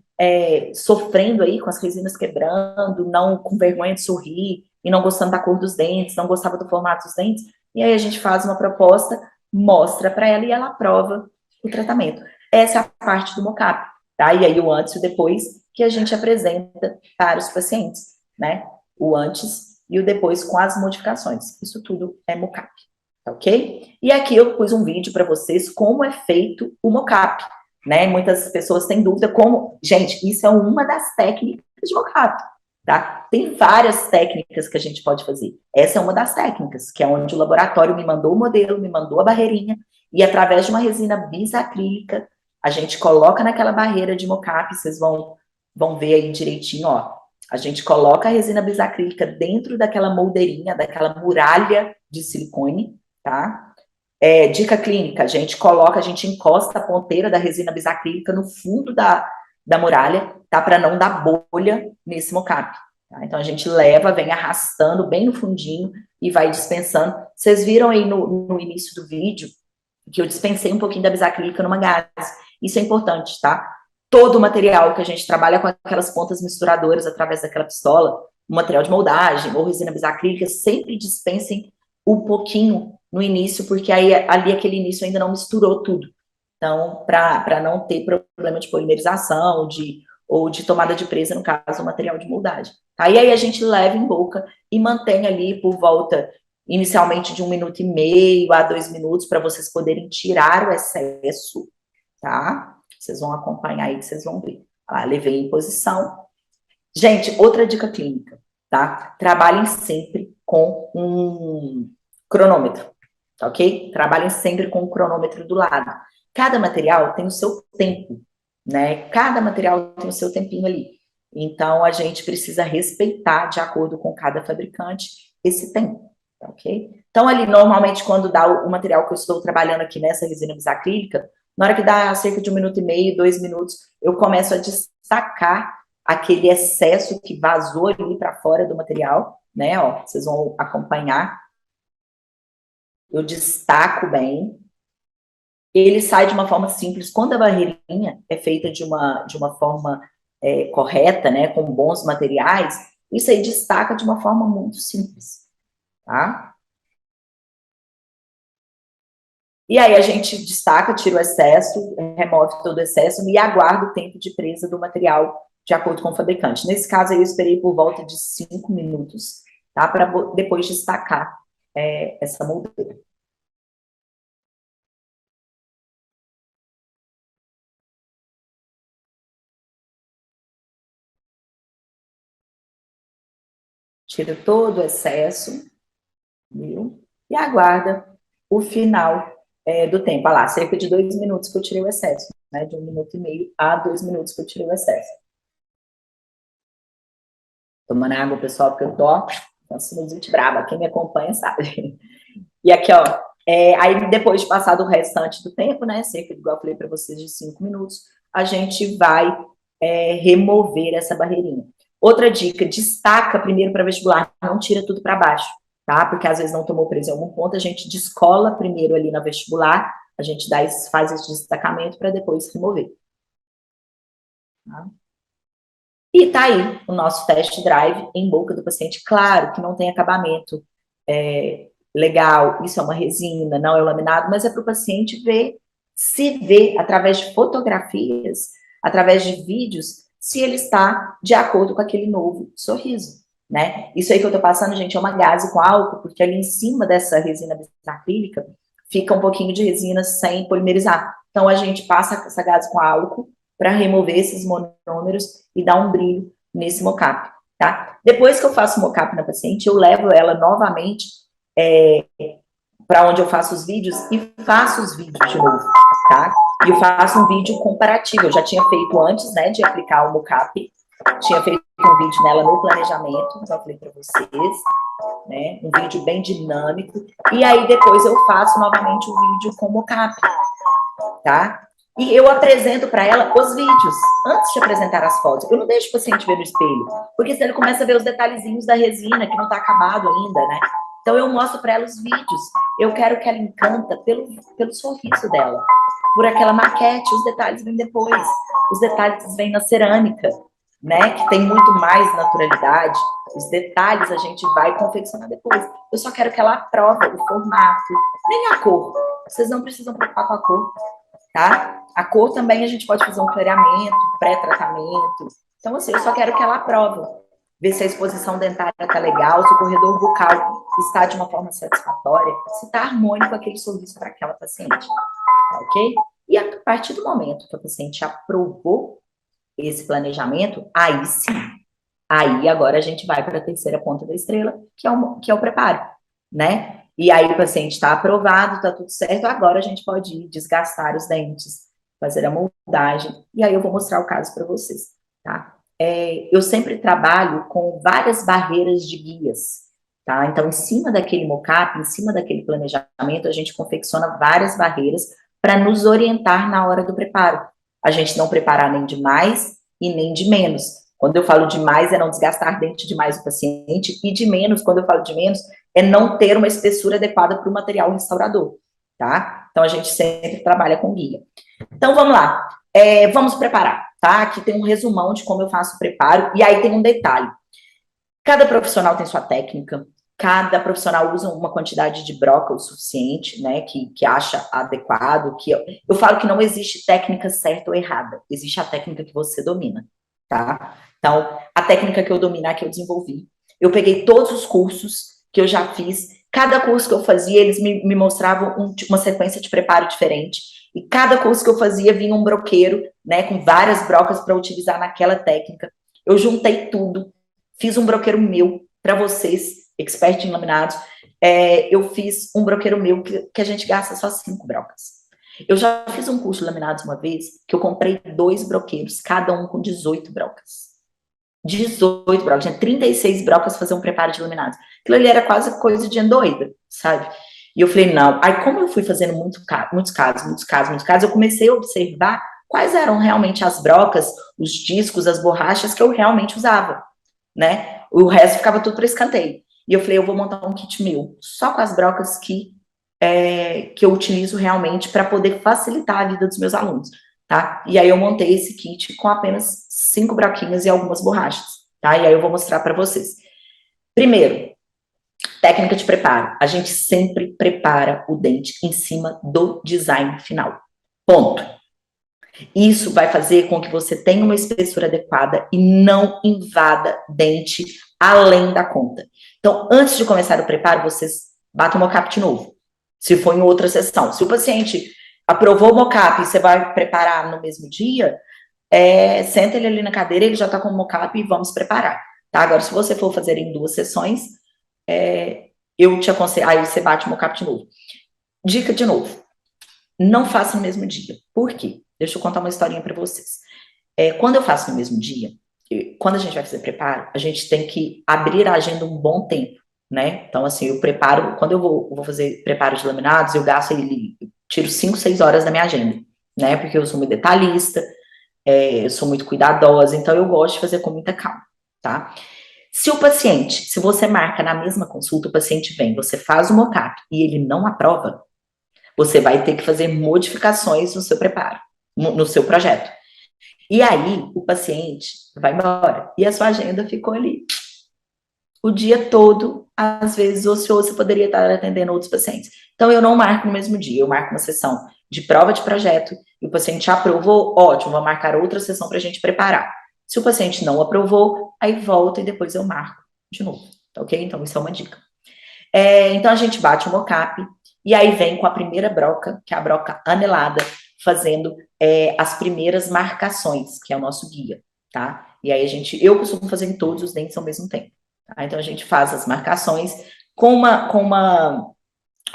sofrendo aí com as resinas quebrando, não com vergonha de sorrir, e não gostando da cor dos dentes, não gostava do formato dos dentes, e aí a gente faz uma proposta, mostra para ela e ela aprova o tratamento. Essa é a parte do mocap, tá? E aí o antes e o depois que a gente apresenta para os pacientes, né? O antes e o depois com as modificações. Isso tudo é mocap. Ok? E aqui eu pus um vídeo para vocês como é feito o mocap, né? Muitas pessoas têm dúvida como... Gente, isso é uma das técnicas de mocap, tá? Tem várias técnicas que a gente pode fazer. Essa é uma das técnicas, que é onde o laboratório me mandou o modelo, me mandou a barreirinha, e através de uma resina bisacrílica, a gente coloca naquela barreira de mocap, vocês vão ver aí direitinho, ó. A gente coloca a resina bisacrílica dentro daquela moldeirinha, daquela muralha de silicone, tá? Dica clínica, a gente encosta a ponteira da resina bisacrílica no fundo da muralha, tá? Para não dar bolha nesse mocap. Tá? Então, a gente leva, vem arrastando bem no fundinho e vai dispensando. Vocês viram aí no início do vídeo que eu dispensei um pouquinho da bisacrílica numa gase. Isso é importante, tá? Todo o material que a gente trabalha com aquelas pontas misturadoras através daquela pistola, o material de moldagem ou resina bisacrílica, sempre dispensem um pouquinho no início, porque aí ali aquele início ainda não misturou tudo. Então, para não ter problema de polimerização, ou de tomada de presa, no caso, do material de moldagem. Tá? E aí a gente leva em boca e mantém ali por volta, inicialmente, de 1 minuto e meio a 2 minutos, para vocês poderem tirar o excesso, tá? Vocês vão acompanhar aí, que vocês vão ver. Ah, levei em posição. Gente, outra dica clínica, tá? Trabalhem sempre com um cronômetro, tá ok? Trabalhem sempre com um cronômetro do lado. Cada material tem o seu tempo, né? Cada material tem o seu tempinho ali. Então, a gente precisa respeitar, de acordo com cada fabricante, esse tempo, tá ok? Então, ali, normalmente, quando dá o material que eu estou trabalhando aqui nessa resina bisacrílica, na hora que dá cerca de 1 minuto e meio, 2 minutos, eu começo a destacar aquele excesso que vazou ali para fora do material, né? Ó, vocês vão acompanhar. Eu destaco bem. Ele sai de uma forma simples. Quando a barreirinha é feita de uma forma correta, né, com bons materiais, isso aí destaca de uma forma muito simples, tá? E aí a gente destaca, tira o excesso, remove todo o excesso e aguarda o tempo de presa do material de acordo com o fabricante. Nesse caso aí eu esperei por volta de 5 minutos, tá? Para depois destacar essa moldura. Tira todo o excesso, viu? E aguarda o final do tempo. Olha lá, cerca de 2 minutos que eu tirei o excesso, né? De 1 minuto e meio a 2 minutos que eu tirei o excesso. Tomando água, pessoal, porque eu tô com sinusite brava. Quem me acompanha sabe. E aqui, ó, aí depois de passar do restante do tempo, né? Cerca, igual eu falei para vocês, de 5 minutos, a gente vai remover essa barreirinha. Outra dica, destaca primeiro para vestibular, não tira tudo para baixo, tá? Porque às vezes não tomou presa em algum ponto, a gente descola primeiro ali na vestibular, a gente faz esse destacamento para depois remover. Tá? E tá aí o nosso test drive em boca do paciente. Claro que não tem acabamento legal, isso é uma resina, não é laminado, mas é para o paciente se ver através de fotografias, através de vídeos, se ele está de acordo com aquele novo sorriso, né? Isso aí que eu tô passando, gente, é uma gaze com álcool, porque ali em cima dessa resina acrílica fica um pouquinho de resina sem polimerizar. Então, a gente passa essa gaze com álcool para remover esses monômeros e dar um brilho nesse mocap, tá? Depois que eu faço o mocap na paciente, eu levo ela novamente para onde eu faço os vídeos e faço os vídeos de novo, tá? E eu faço um vídeo comparativo. Eu já tinha feito antes, né, de aplicar o mocap, tinha feito um vídeo nela no planejamento, então eu falei para vocês, né, um vídeo bem dinâmico, e aí depois eu faço novamente o vídeo com o mocap, tá? E eu apresento para ela os vídeos, antes de apresentar as fotos. Eu não deixo o paciente ver no espelho, porque senão ele começa a ver os detalhezinhos da resina, que não está acabado ainda, né? Então, eu mostro para ela os vídeos. Eu quero que ela encanta pelo sorriso dela, por aquela maquete. Os detalhes vêm depois. Os detalhes vêm na cerâmica, né? Que tem muito mais naturalidade. Os detalhes a gente vai confeccionar depois. Eu só quero que ela aprove o formato, nem a cor. Vocês não precisam preocupar com a cor, tá? A cor também a gente pode fazer um clareamento, pré-tratamento. Então, assim, eu só quero que ela aprove. Ver se a exposição dentária está legal, se o corredor bucal está de uma forma satisfatória, se está harmônico aquele sorriso para aquela paciente, ok? E a partir do momento que a paciente aprovou esse planejamento, aí sim, aí agora a gente vai para a terceira ponta da estrela, que é o preparo, né? E aí o paciente está aprovado, está tudo certo, agora a gente pode ir desgastar os dentes, fazer a moldagem, e aí eu vou mostrar o caso para vocês, tá? Eu sempre trabalho com várias barreiras de guias, tá? Então, em cima daquele mocap, em cima daquele planejamento, a gente confecciona várias barreiras para nos orientar na hora do preparo. A gente não preparar nem de mais e nem de menos. Quando eu falo de mais, é não desgastar dente demais o paciente, e de menos, quando eu falo de menos, é não ter uma espessura adequada para o material restaurador, tá? Então, a gente sempre trabalha com guia. Então, vamos lá. Vamos preparar. Tá? Aqui tem um resumão de como eu faço o preparo, e aí tem um detalhe. Cada profissional tem sua técnica, Cada profissional usa uma quantidade de broca o suficiente, né, que acha adequado, que eu falo que não existe técnica certa ou errada, existe a técnica que você domina, tá? Então, a técnica que eu dominar, que eu desenvolvi, eu peguei todos os cursos que eu já fiz, cada curso que eu fazia, eles me mostravam uma sequência de preparo diferente, e cada curso que eu fazia vinha um broqueiro, né, com várias brocas para utilizar naquela técnica. Eu juntei tudo, fiz um broqueiro meu para vocês, expert em laminados. Eu fiz um broqueiro meu que a gente gasta só 5 brocas. Eu já fiz um curso de laminados uma vez, que eu comprei 2 broqueiros, cada um com 18 brocas. 18 brocas, tinha 36 brocas fazer um preparo de laminados. Aquilo ali era quase coisa de doida, sabe? E eu falei, não. Aí, como eu fui fazendo muitos casos, eu comecei a observar quais eram realmente as brocas, os discos, as borrachas que eu realmente usava, né? O resto ficava tudo para escanteio. E eu falei, eu vou montar um kit meu, só com as brocas que eu utilizo realmente para poder facilitar a vida dos meus alunos, tá? E aí eu montei esse kit com apenas 5 broquinhas e algumas borrachas, tá? E aí eu vou mostrar para vocês. Primeiro, técnica de preparo. A gente sempre prepara o dente em cima do design final. Ponto. Isso vai fazer com que você tenha uma espessura adequada e não invada dente além da conta. Então, antes de começar o preparo, vocês batam o mocap de novo, se for em outra sessão. Se o paciente aprovou o mocap e você vai preparar no mesmo dia, senta ele ali na cadeira, ele já está com o mocap e vamos preparar. Tá? Agora, se você for fazer em 2 sessões, eu te aconselho, aí você bate o mocap de novo. Dica de novo, não faça no mesmo dia. Por quê? Deixa eu contar uma historinha para vocês. Quando eu faço no mesmo dia, quando a gente vai fazer preparo, a gente tem que abrir a agenda um bom tempo, né? Então, assim, eu preparo, quando eu vou fazer preparo de laminados, eu gasto ele, tiro 5, 6 horas da minha agenda, né? Porque eu sou muito detalhista, eu sou muito cuidadosa, então eu gosto de fazer com muita calma, tá? Se você marca na mesma consulta, o paciente vem, você faz o mocap e ele não aprova, você vai ter que fazer modificações no seu preparo, no seu projeto. E aí, o paciente vai embora. E a sua agenda ficou ali. O dia todo, às vezes, ocioso, você poderia estar atendendo outros pacientes. Então, eu não marco no mesmo dia. Eu marco uma sessão de prova de projeto e o paciente aprovou, ótimo, vou marcar outra sessão para a gente preparar. Se o paciente não aprovou, aí volta e depois eu marco de novo. Tá ok? Então, isso é uma dica. Então, a gente bate o mocap e aí vem com a primeira broca, que é a broca anelada, fazendo as primeiras marcações, que é o nosso guia, tá? E aí eu costumo fazer em todos os dentes ao mesmo tempo, tá? Então a gente faz as marcações com uma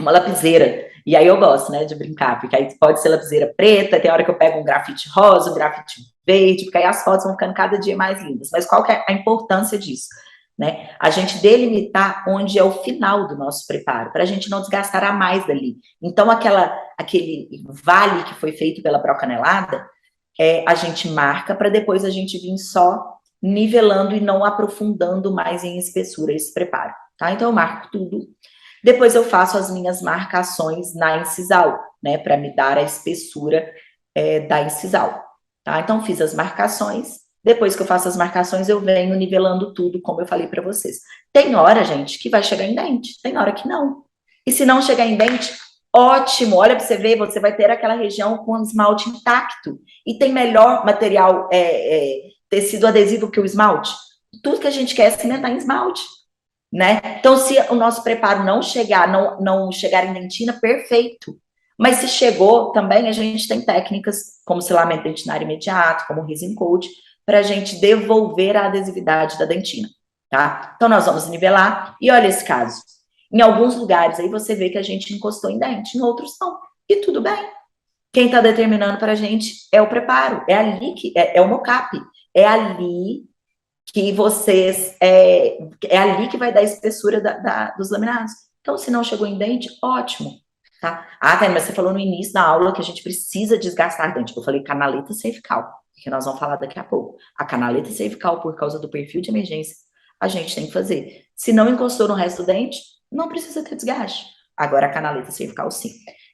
lapiseira, e aí eu gosto, né, de brincar, porque aí pode ser lapiseira preta, tem hora que eu pego um grafite rosa, um grafite verde, porque aí as fotos vão ficando cada dia mais lindas. Mas qual que é a importância disso? Né? A gente delimitar onde é o final do nosso preparo, para a gente não desgastar a mais dali. Então, aquele vale que foi feito pela broca anelada, a gente marca para depois a gente vir só nivelando e não aprofundando mais em espessura esse preparo, tá? Então, eu marco tudo. Depois eu faço as minhas marcações na incisal, né, para me dar a espessura da incisal, tá? Então, fiz as marcações. Depois que eu faço as marcações, eu venho nivelando tudo, como eu falei para vocês. Tem hora, gente, que vai chegar em dente, tem hora que não. E se não chegar em dente, ótimo, olha para você ver, você vai ter aquela região com o esmalte intacto. E tem melhor material, tecido adesivo que o esmalte. Tudo que a gente quer é cimentar em esmalte, né? Então, se o nosso preparo não chegar em dentina, perfeito. Mas se chegou, também a gente tem técnicas como selamento dentinário imediato, como resin coat, para a gente devolver a adesividade da dentina, tá? Então, nós vamos nivelar, e olha esse caso. Em alguns lugares aí você vê que a gente encostou em dente, em outros não. E tudo bem. Quem está determinando para a gente é o preparo, é ali que é o mocap, é ali que vocês, é ali que vai dar a espessura dos laminados. Então, se não chegou em dente, ótimo, tá? Ah, Tânia, mas você falou no início da aula que a gente precisa desgastar dente. Eu falei canaleta cervical, que nós vamos falar daqui a pouco. A canaleta cervical, por causa do perfil de emergência, a gente tem que fazer. Se não encostou no resto do dente, não precisa ter desgaste. Agora, a canaleta cervical, sim.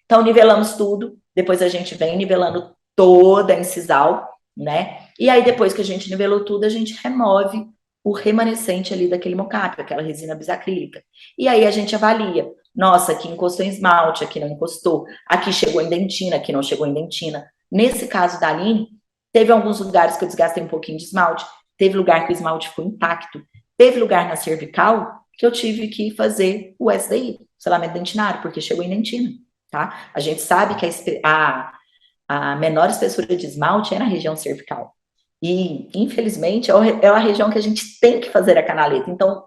Então, nivelamos tudo, depois a gente vem nivelando toda a incisal, né? E aí, depois que a gente nivelou tudo, a gente remove o remanescente ali daquele mocap, aquela resina bisacrílica. E aí a gente avalia, nossa, aqui encostou em esmalte, aqui não encostou, aqui chegou em dentina, aqui não chegou em dentina. Nesse caso da Aline, teve alguns lugares que eu desgastei um pouquinho de esmalte, teve lugar que o esmalte ficou intacto, teve lugar na cervical que eu tive que fazer o SDI, selamento dentinário, porque chegou em dentina, tá? A gente sabe que a menor espessura de esmalte é na região cervical. E, infelizmente, é a região que a gente tem que fazer a canaleta. Então,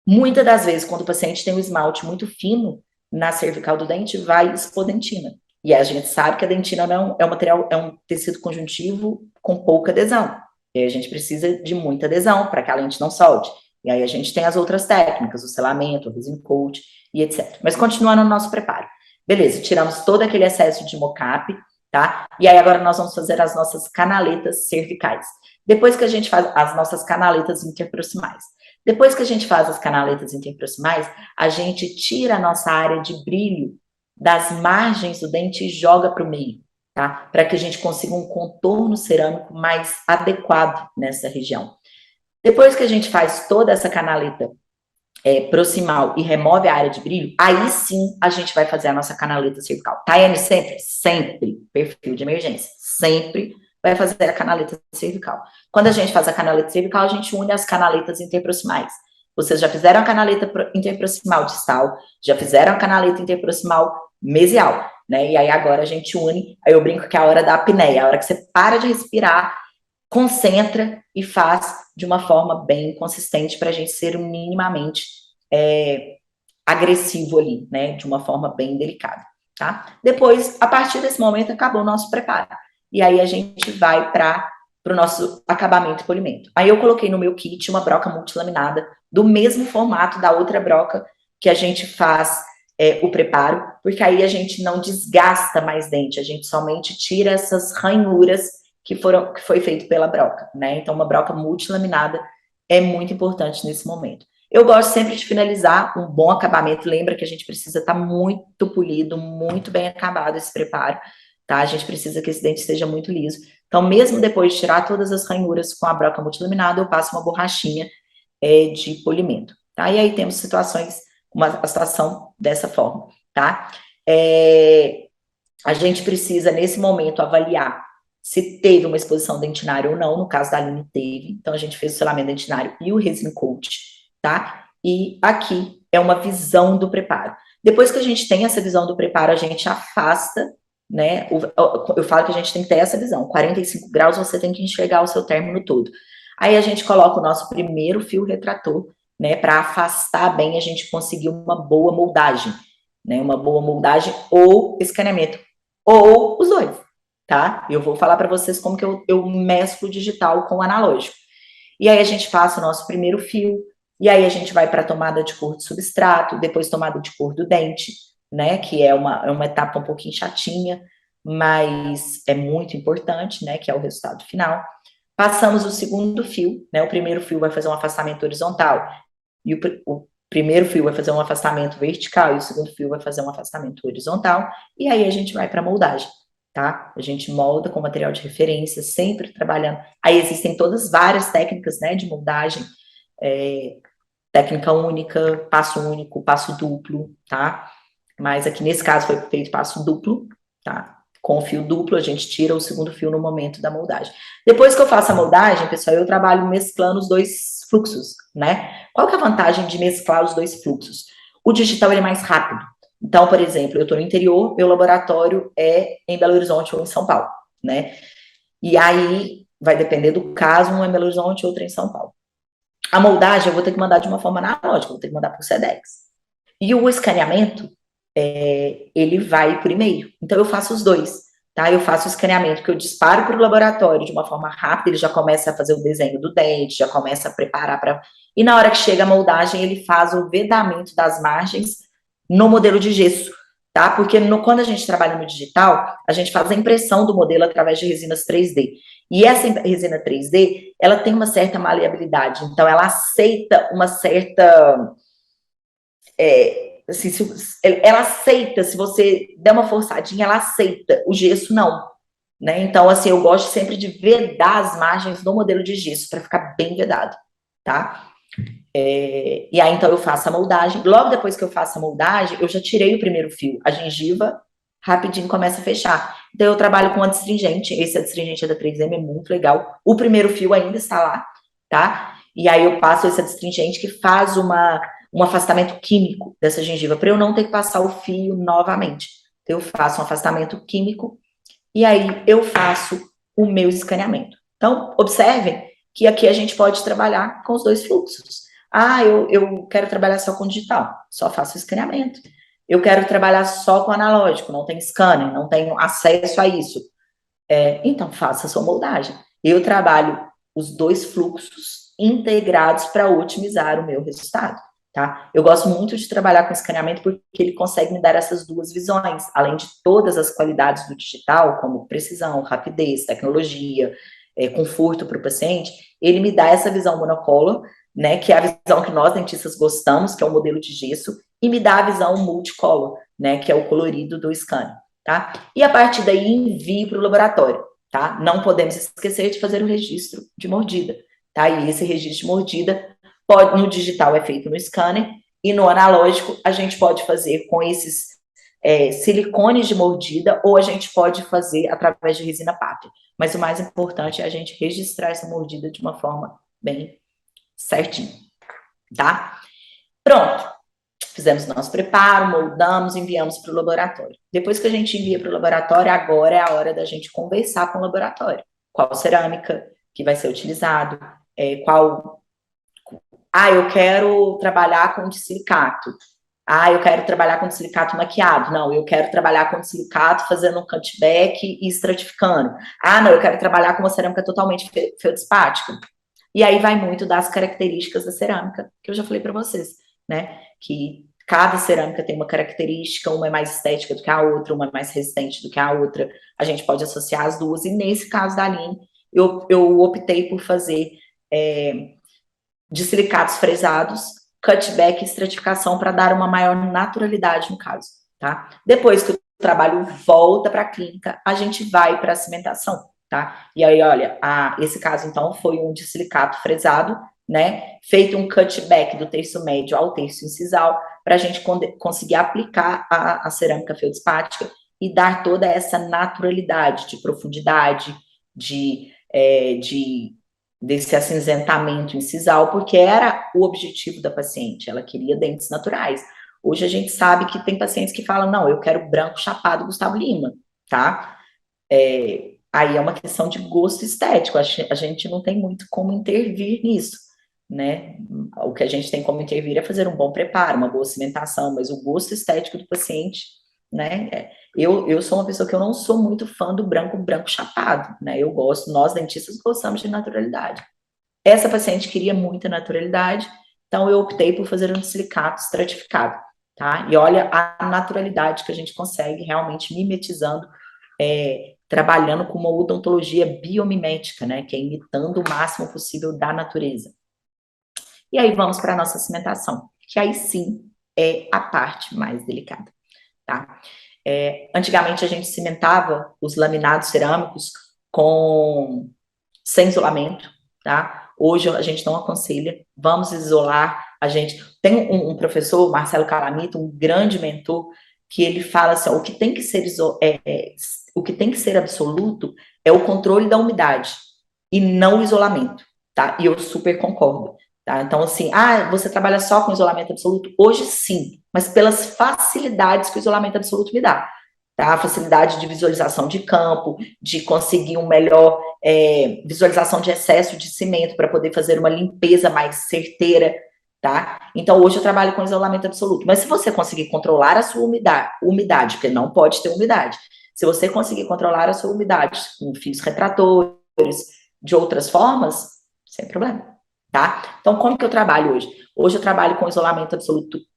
muitas das vezes, quando o paciente tem um esmalte muito fino na cervical do dente, vai expor dentina. E a gente sabe que a dentina não é um material, é um tecido conjuntivo com pouca adesão. E aí a gente precisa de muita adesão para que a lente não solte. E aí a gente tem as outras técnicas, o selamento, o resin coat e etc. Mas continuando no nosso preparo. Beleza, tiramos todo aquele excesso de mocap, tá? E aí agora nós vamos fazer as nossas canaletas cervicais. Depois que a gente faz as nossas canaletas interproximais. Depois que a gente faz as canaletas interproximais, a gente tira a nossa área de brilho das margens do dente e joga para o meio, tá? Para que a gente consiga um contorno cerâmico mais adequado nessa região. Depois que a gente faz toda essa canaleta proximal e remove a área de brilho, aí sim a gente vai fazer a nossa canaleta cervical. Tayane, sempre? Sempre. Perfil de emergência. Sempre vai fazer a canaleta cervical. Quando a gente faz a canaleta cervical, a gente une as canaletas interproximais. Vocês já fizeram a canaleta interproximal distal, já fizeram a canaleta interproximal mesial, né? E aí agora a gente une, aí eu brinco que é a hora da apneia, a hora que você para de respirar, concentra e faz de uma forma bem consistente para a gente ser minimamente agressivo ali, né? De uma forma bem delicada, tá? Depois, a partir desse momento, acabou o nosso preparo. E aí a gente vai para o nosso acabamento e polimento. Aí eu coloquei no meu kit uma broca multilaminada, do mesmo formato da outra broca que a gente faz o preparo, porque aí a gente não desgasta mais dente, a gente somente tira essas ranhuras que foi feito pela broca, né? Então, uma broca multilaminada é muito importante nesse momento. Eu gosto sempre de finalizar um bom acabamento. Lembra que a gente precisa estar muito polido, muito bem acabado esse preparo, tá? A gente precisa que esse dente esteja muito liso. Então, mesmo depois de tirar todas as ranhuras com a broca multilaminada, eu passo uma borrachinha de polimento, tá? E aí temos situações, uma situação dessa forma, tá? A gente precisa, nesse momento, avaliar se teve uma exposição dentinária ou não. No caso da Aline, teve. Então, a gente fez o selamento dentinário e o resin coat, tá? E aqui é uma visão do preparo. Depois que a gente tem essa visão do preparo, a gente afasta, né? Eu falo que a gente tem que ter essa visão. 45 graus, você tem que enxergar o seu término todo. Aí a gente coloca o nosso primeiro fio retrator, né? Para afastar bem, a gente conseguir uma boa moldagem, né? Uma boa moldagem ou escaneamento, ou os dois, tá? Eu vou falar para vocês como que eu mesclo o digital com o analógico. E aí a gente passa o nosso primeiro fio, e aí a gente vai para a tomada de cor do substrato, depois tomada de cor do dente, né? Que é uma etapa um pouquinho chatinha, mas é muito importante, né? Que é o resultado final. Passamos o segundo fio, né? O primeiro fio vai fazer um afastamento horizontal, e o primeiro fio vai fazer um afastamento vertical, e o segundo fio vai fazer um afastamento horizontal, e aí a gente vai para a moldagem, tá? A gente molda com material de referência, sempre trabalhando. Aí existem todas várias técnicas, né, de moldagem, técnica única, passo único, passo duplo, tá? Mas aqui nesse caso foi feito passo duplo, tá? Com o fio duplo, a gente tira o segundo fio no momento da moldagem. Depois que eu faço a moldagem, pessoal, eu trabalho mesclando os dois fluxos, né? Qual que é a vantagem de mesclar os dois fluxos? O digital, ele é mais rápido. Então, por exemplo, eu estou no interior, meu laboratório é em Belo Horizonte ou em São Paulo, né? E aí, vai depender do caso, um é em Belo Horizonte, outro é em São Paulo. A moldagem eu vou ter que mandar de uma forma analógica, vou ter que mandar por Sedex. E o escaneamento, ele vai por e-mail. Então, eu faço os dois, tá? Eu faço o escaneamento, que eu disparo para o laboratório de uma forma rápida, ele já começa a fazer o desenho do dente, já começa a preparar para... E na hora que chega a moldagem, ele faz o vedamento das margens no modelo de gesso, tá? Porque quando a gente trabalha no digital, a gente faz a impressão do modelo através de resinas 3D. E essa resina 3D, ela tem uma certa maleabilidade, então ela aceita uma certa... ela aceita, se você der uma forçadinha, ela aceita, o gesso não, né? Então, assim, eu gosto sempre de vedar as margens do modelo de gesso, para ficar bem vedado, tá? E aí, então, eu faço a moldagem. Logo depois que eu faço a moldagem, eu já tirei o primeiro fio. A gengiva, rapidinho, começa a fechar. Então, eu trabalho com adstringente. Esse adstringente é da 3M, é muito legal. O primeiro fio ainda está lá, tá? E aí, eu passo esse adstringente que faz um afastamento químico dessa gengiva, para eu não ter que passar o fio novamente. Então, eu faço um afastamento químico e aí eu faço o meu escaneamento. Então, observem que aqui a gente pode trabalhar com os dois fluxos. Ah, eu quero trabalhar só com digital, só faço escaneamento. Eu quero trabalhar só com analógico, não tenho scanner, não tenho acesso a isso. Então, faça a sua moldagem. Eu trabalho os dois fluxos integrados para otimizar o meu resultado. Tá? Eu gosto muito de trabalhar com escaneamento porque ele consegue me dar essas duas visões, além de todas as qualidades do digital, como precisão, rapidez, tecnologia, conforto para o paciente, ele me dá essa visão monocolor, né, que é a visão que nós dentistas gostamos, que é o modelo de gesso, e me dá a visão multicolor, né, que é o colorido do scanner, tá? E a partir daí envio para o laboratório, tá? Não podemos esquecer de fazer o registro de mordida, tá? E esse registro de mordida no digital é feito no scanner, e no analógico a gente pode fazer com esses silicones de mordida, ou a gente pode fazer através de resina PAP. Mas o mais importante é a gente registrar essa mordida de uma forma bem certinha, tá? Pronto. Fizemos nosso preparo, moldamos, enviamos para o laboratório. Depois que a gente envia para o laboratório, agora é a hora da gente conversar com o laboratório. Qual cerâmica que vai ser utilizado, eu quero trabalhar com silicato. Eu quero trabalhar com silicato maquiado. Não, eu quero trabalhar com silicato fazendo um cutback e estratificando. Não, eu quero trabalhar com uma cerâmica totalmente feldspática. E aí vai muito das características da cerâmica, que eu já falei para vocês, né? Que cada cerâmica tem uma característica, uma é mais estética do que a outra, uma é mais resistente do que a outra. A gente pode associar as duas. E nesse caso da Aline, eu optei por fazer de silicatos fresados, cutback e estratificação para dar uma maior naturalidade no caso, tá? Depois que o trabalho volta para a clínica, a gente vai para a cimentação, tá? E aí, olha, esse caso, então, foi um de silicato fresado, né? Feito um cutback do terço médio ao terço incisal, para a gente conseguir aplicar a cerâmica feldspática e dar toda essa naturalidade de profundidade, desse acinzentamento incisal, porque era o objetivo da paciente, ela queria dentes naturais. Hoje a gente sabe que tem pacientes que falam, não, eu quero branco chapado Gustavo Lima, tá? Aí é uma questão de gosto estético, a gente não tem muito como intervir nisso, né? O que a gente tem como intervir é fazer um bom preparo, uma boa cimentação, mas o gosto estético do paciente, né? Eu sou uma pessoa que eu não sou muito fã do branco chapado, né? Eu gosto, nós dentistas gostamos de naturalidade. Essa paciente queria muita naturalidade, então eu optei por fazer um silicato estratificado, tá? E olha a naturalidade que a gente consegue realmente mimetizando, trabalhando com uma odontologia biomimética, né? Que é imitando o máximo possível da natureza. E aí vamos para a nossa cimentação, que aí sim é a parte mais delicada, tá? Antigamente a gente cimentava os laminados cerâmicos sem isolamento, tá? Hoje a gente não aconselha, vamos isolar. A gente tem um professor, Marcelo Calamito, um grande mentor, que ele fala assim, o que tem que ser absoluto é o controle da umidade e não o isolamento, tá? E eu super concordo. Tá? Então, assim, você trabalha só com isolamento absoluto? Hoje, sim, mas pelas facilidades que o isolamento absoluto me dá. Tá? A facilidade de visualização de campo, de conseguir um melhor visualização de excesso de cimento para poder fazer uma limpeza mais certeira, tá? Então, hoje eu trabalho com isolamento absoluto. Mas se você conseguir controlar a sua umidade, porque não pode ter umidade, se você conseguir controlar a sua umidade com fios retratores, de outras formas, sem problema. Tá? Então, como que eu trabalho hoje? Hoje eu trabalho com isolamento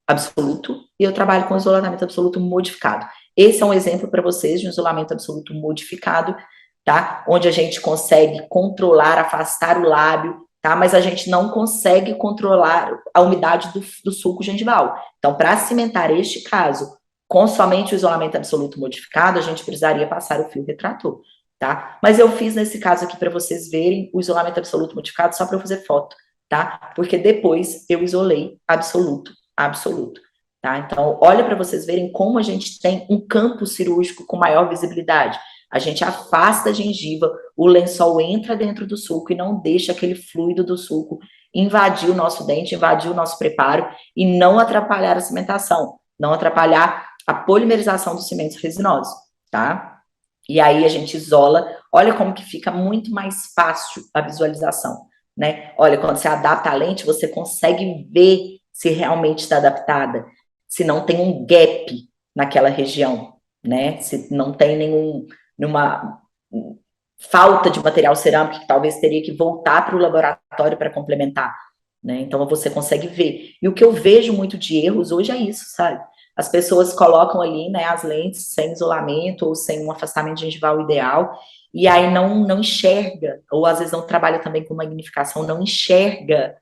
absoluto e eu trabalho com isolamento absoluto modificado. Esse é um exemplo para vocês de um isolamento absoluto modificado, tá? Onde a gente consegue controlar, afastar o lábio, tá? Mas a gente não consegue controlar a umidade do sulco gengival. Então, para cimentar este caso com somente o isolamento absoluto modificado, a gente precisaria passar o fio retrator, tá? Mas eu fiz nesse caso aqui para vocês verem o isolamento absoluto modificado só para eu fazer foto, tá? Porque depois eu isolei absoluto, absoluto, tá? Então, olha para vocês verem como a gente tem um campo cirúrgico com maior visibilidade. A gente afasta a gengiva, o lençol entra dentro do sulco e não deixa aquele fluido do sulco invadir o nosso dente, invadir o nosso preparo e não atrapalhar a cimentação, não atrapalhar a polimerização dos cimentos resinosos, tá? E aí a gente isola, olha como que fica muito mais fácil a visualização, né? Olha, quando você adapta a lente, você consegue ver se realmente está adaptada, se não tem um gap naquela região, né? Se não tem nenhuma falta de material cerâmico que talvez teria que voltar para o laboratório para complementar, né? Então você consegue ver. E o que eu vejo muito de erros hoje é isso, sabe? As pessoas colocam ali, né, as lentes sem isolamento ou sem um afastamento gengival ideal, e aí não enxerga, ou às vezes não trabalha também com magnificação, não enxerga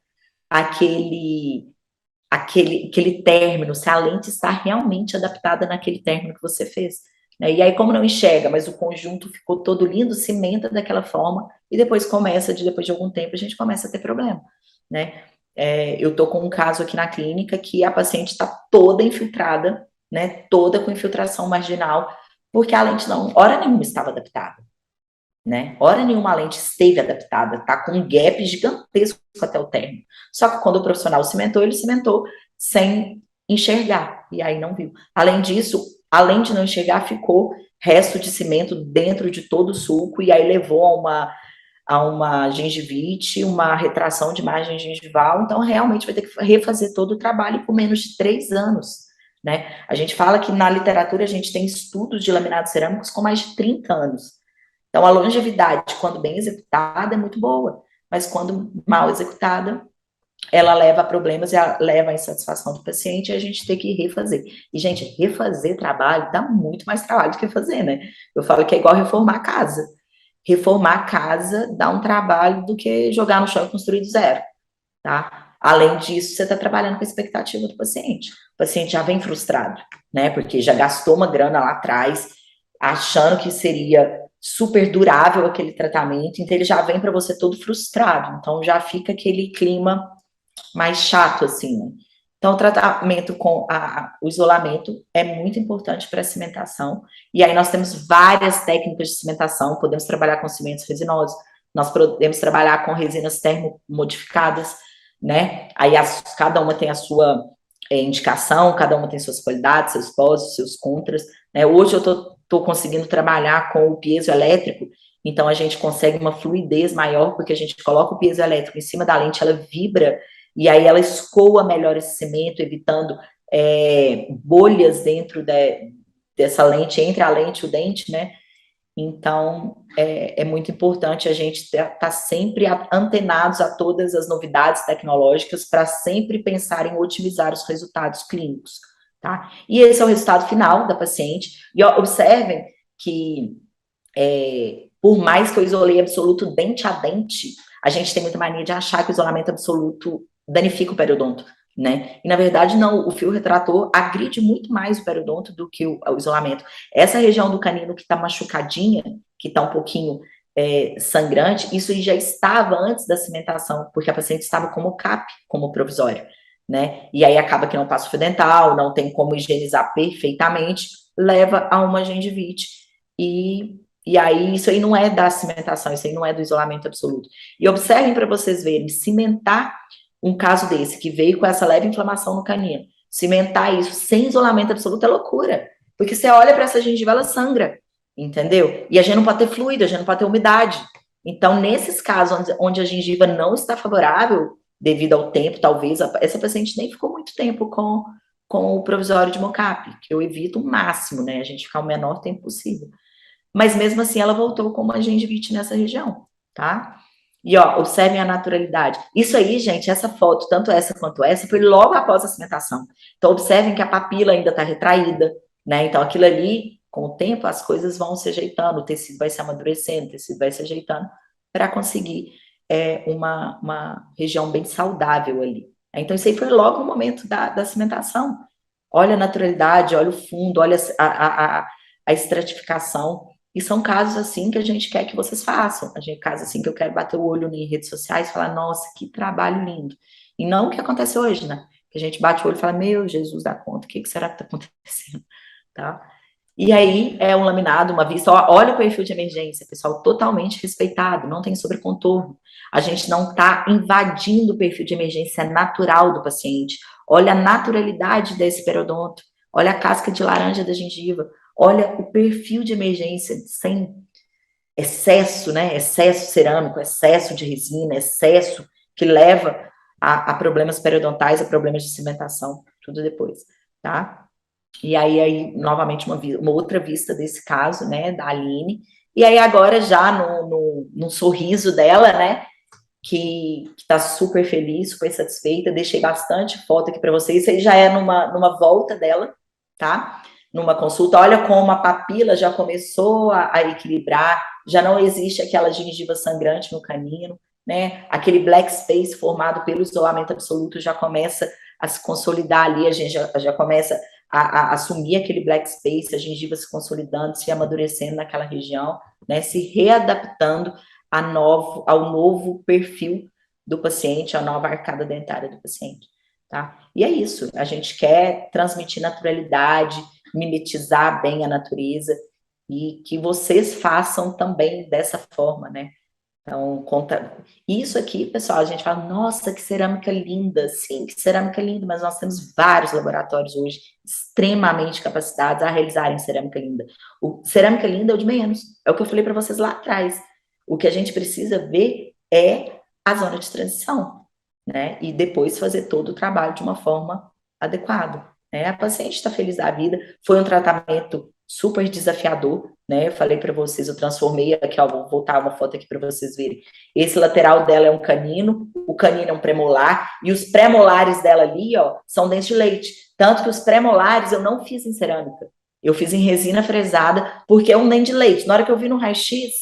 aquele término, se a lente está realmente adaptada naquele término que você fez. Né? E aí, como não enxerga, mas o conjunto ficou todo lindo, cimenta daquela forma, e depois depois de algum tempo, a gente começa a ter problema. Né? Eu estou com um caso aqui na clínica que a paciente está toda infiltrada, né? Toda com infiltração marginal, porque a lente não, hora nenhuma estava adaptada. Né? Hora nenhuma a lente esteve adaptada, tá com um gap gigantesco até o término. Só que quando o profissional cimentou, ele cimentou sem enxergar, e aí não viu. Além disso, além de não enxergar, ficou resto de cimento dentro de todo o sulco, e aí levou a uma gengivite, uma retração de margem gengival, então realmente vai ter que refazer todo o trabalho por menos de 3 anos. Né? A gente fala que na literatura a gente tem estudos de laminados cerâmicos com mais de 30 anos. Então, a longevidade, quando bem executada, é muito boa, mas quando mal executada, ela leva a problemas e leva à insatisfação do paciente e a gente tem que refazer. E, gente, refazer trabalho dá muito mais trabalho do que fazer, né? Eu falo que é igual reformar a casa. Reformar a casa dá um trabalho do que jogar no chão e construir do zero, tá? Além disso, você está trabalhando com a expectativa do paciente. O paciente já vem frustrado, né? Porque já gastou uma grana lá atrás, achando que seria super durável aquele tratamento, então ele já vem para você todo frustrado, então já fica aquele clima mais chato, assim, né? Então, o tratamento com o isolamento é muito importante para a cimentação, e aí nós temos várias técnicas de cimentação, podemos trabalhar com cimentos resinosos, nós podemos trabalhar com resinas termomodificadas, né? Aí cada uma tem a sua indicação, cada uma tem suas qualidades, seus pós, seus contras, né? Hoje eu estou conseguindo trabalhar com o piezo elétrico, então a gente consegue uma fluidez maior, porque a gente coloca o piezo elétrico em cima da lente, ela vibra, e aí ela escoa melhor esse cimento, evitando bolhas dentro dessa lente, entre a lente e o dente, né? Então, é muito importante a gente estar sempre antenados a todas as novidades tecnológicas para sempre pensar em otimizar os resultados clínicos, tá? E esse é o resultado final da paciente. E observem que, por mais que eu isolei absoluto dente a dente, a gente tem muita mania de achar que o isolamento absoluto danifica o periodonto, né? E na verdade não, o fio retrator agride muito mais o periodonto do que o isolamento. Essa região do canino que está machucadinha, que está um pouquinho sangrante, isso já estava antes da cimentação, porque a paciente estava como CAP, como provisório, né? E aí acaba que não passa o fio dental, não tem como higienizar perfeitamente, leva a uma gengivite. E aí, isso aí não é da cimentação, isso aí não é do isolamento absoluto. E observem para vocês verem, cimentar um caso desse, que veio com essa leve inflamação no canino, cimentar isso sem isolamento absoluto é loucura, porque você olha para essa gengiva, ela sangra, entendeu? E a gente não pode ter fluido, a gente não pode ter umidade. Então, nesses casos onde a gengiva não está favorável, devido ao tempo, talvez, essa paciente nem ficou muito tempo com o provisório de mocap, que eu evito o máximo, né, a gente ficar o menor tempo possível. Mas mesmo assim, ela voltou com uma gengivite nessa região, tá? E, ó, observem a naturalidade. Isso aí, gente, essa foto, tanto essa quanto essa, foi logo após a cimentação. Então, observem que a papila ainda está retraída, né? Então, aquilo ali, com o tempo, as coisas vão se ajeitando, o tecido vai se amadurecendo, o tecido vai se ajeitando, para conseguir uma região bem saudável ali. Então, isso aí foi logo no momento da cimentação. Olha a naturalidade, olha o fundo, olha a estratificação. E são casos assim que a gente quer que vocês façam. A gente, casos assim que eu quero bater o olho em redes sociais e falar, nossa, que trabalho lindo. E não o que acontece hoje, né? Que a gente bate o olho e fala, meu Jesus da conta, o que será que está acontecendo? Tá? E aí é um laminado, uma vista, olha o perfil de emergência, pessoal, totalmente respeitado, não tem sobrecontorno. A gente não está invadindo o perfil de emergência natural do paciente. Olha a naturalidade desse periodonto, olha a casca de laranja da gengiva, olha o perfil de emergência sem excesso, né? Excesso cerâmico, excesso de resina, excesso que leva a problemas periodontais, a problemas de cimentação, tudo depois, tá? E aí novamente, uma outra vista desse caso, né, da Aline. E aí agora já no sorriso dela, né, que tá super feliz, super satisfeita. Deixei bastante foto aqui para vocês. Isso aí já é numa volta dela, tá? Numa consulta. Olha como a papila já começou a equilibrar, já não existe aquela gengiva sangrante no canino, né? Aquele black space formado pelo isolamento absoluto já começa a se consolidar ali, a gente já começa a assumir aquele black space, a gengiva se consolidando, se amadurecendo naquela região, né? Se readaptando ao novo perfil do paciente, à nova arcada dentária do paciente, tá? E é isso, a gente quer transmitir naturalidade, mimetizar bem a natureza e que vocês façam também dessa forma, né? Então, isso aqui, pessoal, a gente fala, nossa, que cerâmica linda. Sim, que cerâmica linda, mas nós temos vários laboratórios hoje extremamente capacitados a realizarem cerâmica linda. O cerâmica linda é o de menos, é o que eu falei para vocês lá atrás. O que a gente precisa ver é a zona de transição, né? E depois fazer todo o trabalho de uma forma adequada, né? A paciente está feliz da vida, foi um tratamento super desafiador, né? Eu falei para vocês, eu transformei aqui, ó, vou voltar uma foto aqui para vocês verem. Esse lateral dela é um canino, o canino é um premolar, e os premolares dela ali, ó, são dentes de leite. Tanto que os premolares eu não fiz em cerâmica, eu fiz em resina fresada, porque é um dente de leite. Na hora que eu vi no raio-x,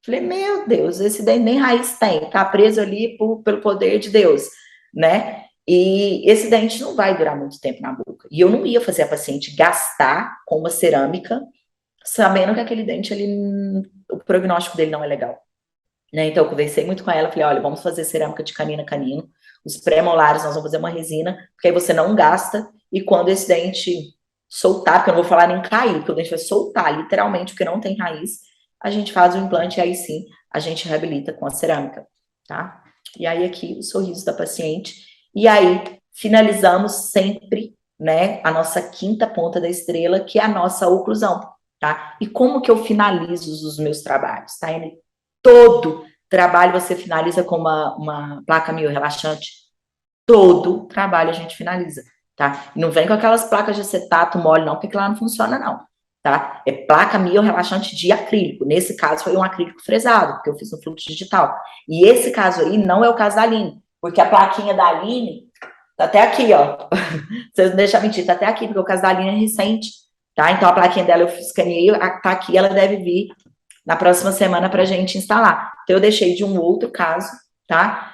falei, meu Deus, esse dente nem raiz tem, tá preso ali pelo poder de Deus, né? E esse dente não vai durar muito tempo na boca. E eu não ia fazer a paciente gastar com uma cerâmica, sabendo que aquele dente, o prognóstico dele não é legal. Né? Então, eu conversei muito com ela, falei, olha, vamos fazer cerâmica de canino a canino, os pré-molares nós vamos fazer uma resina, porque aí você não gasta, e quando esse dente soltar, porque eu não vou falar nem cair, porque o dente vai soltar, literalmente, porque não tem raiz, a gente faz o implante e aí sim, a gente reabilita com a cerâmica, tá? E aí aqui, o sorriso da paciente. E aí, finalizamos sempre, né, a nossa quinta ponta da estrela, que é a nossa oclusão, tá? E como que eu finalizo os meus trabalhos, tá? Todo trabalho você finaliza com uma placa mio-relaxante. Todo trabalho a gente finaliza, tá? E não vem com aquelas placas de acetato mole, não, porque lá não funciona, não, tá? É placa mio-relaxante de acrílico. Nesse caso, foi um acrílico fresado, porque eu fiz no fluxo digital. E esse caso aí não é o caso da Aline, porque a plaquinha da Aline tá até aqui, ó. Vocês não deixam mentir, tá até aqui, porque o caso da Aline é recente, tá? Então a plaquinha dela eu escaneei, tá aqui, ela deve vir na próxima semana para a gente instalar. Então, eu deixei de um outro caso, tá?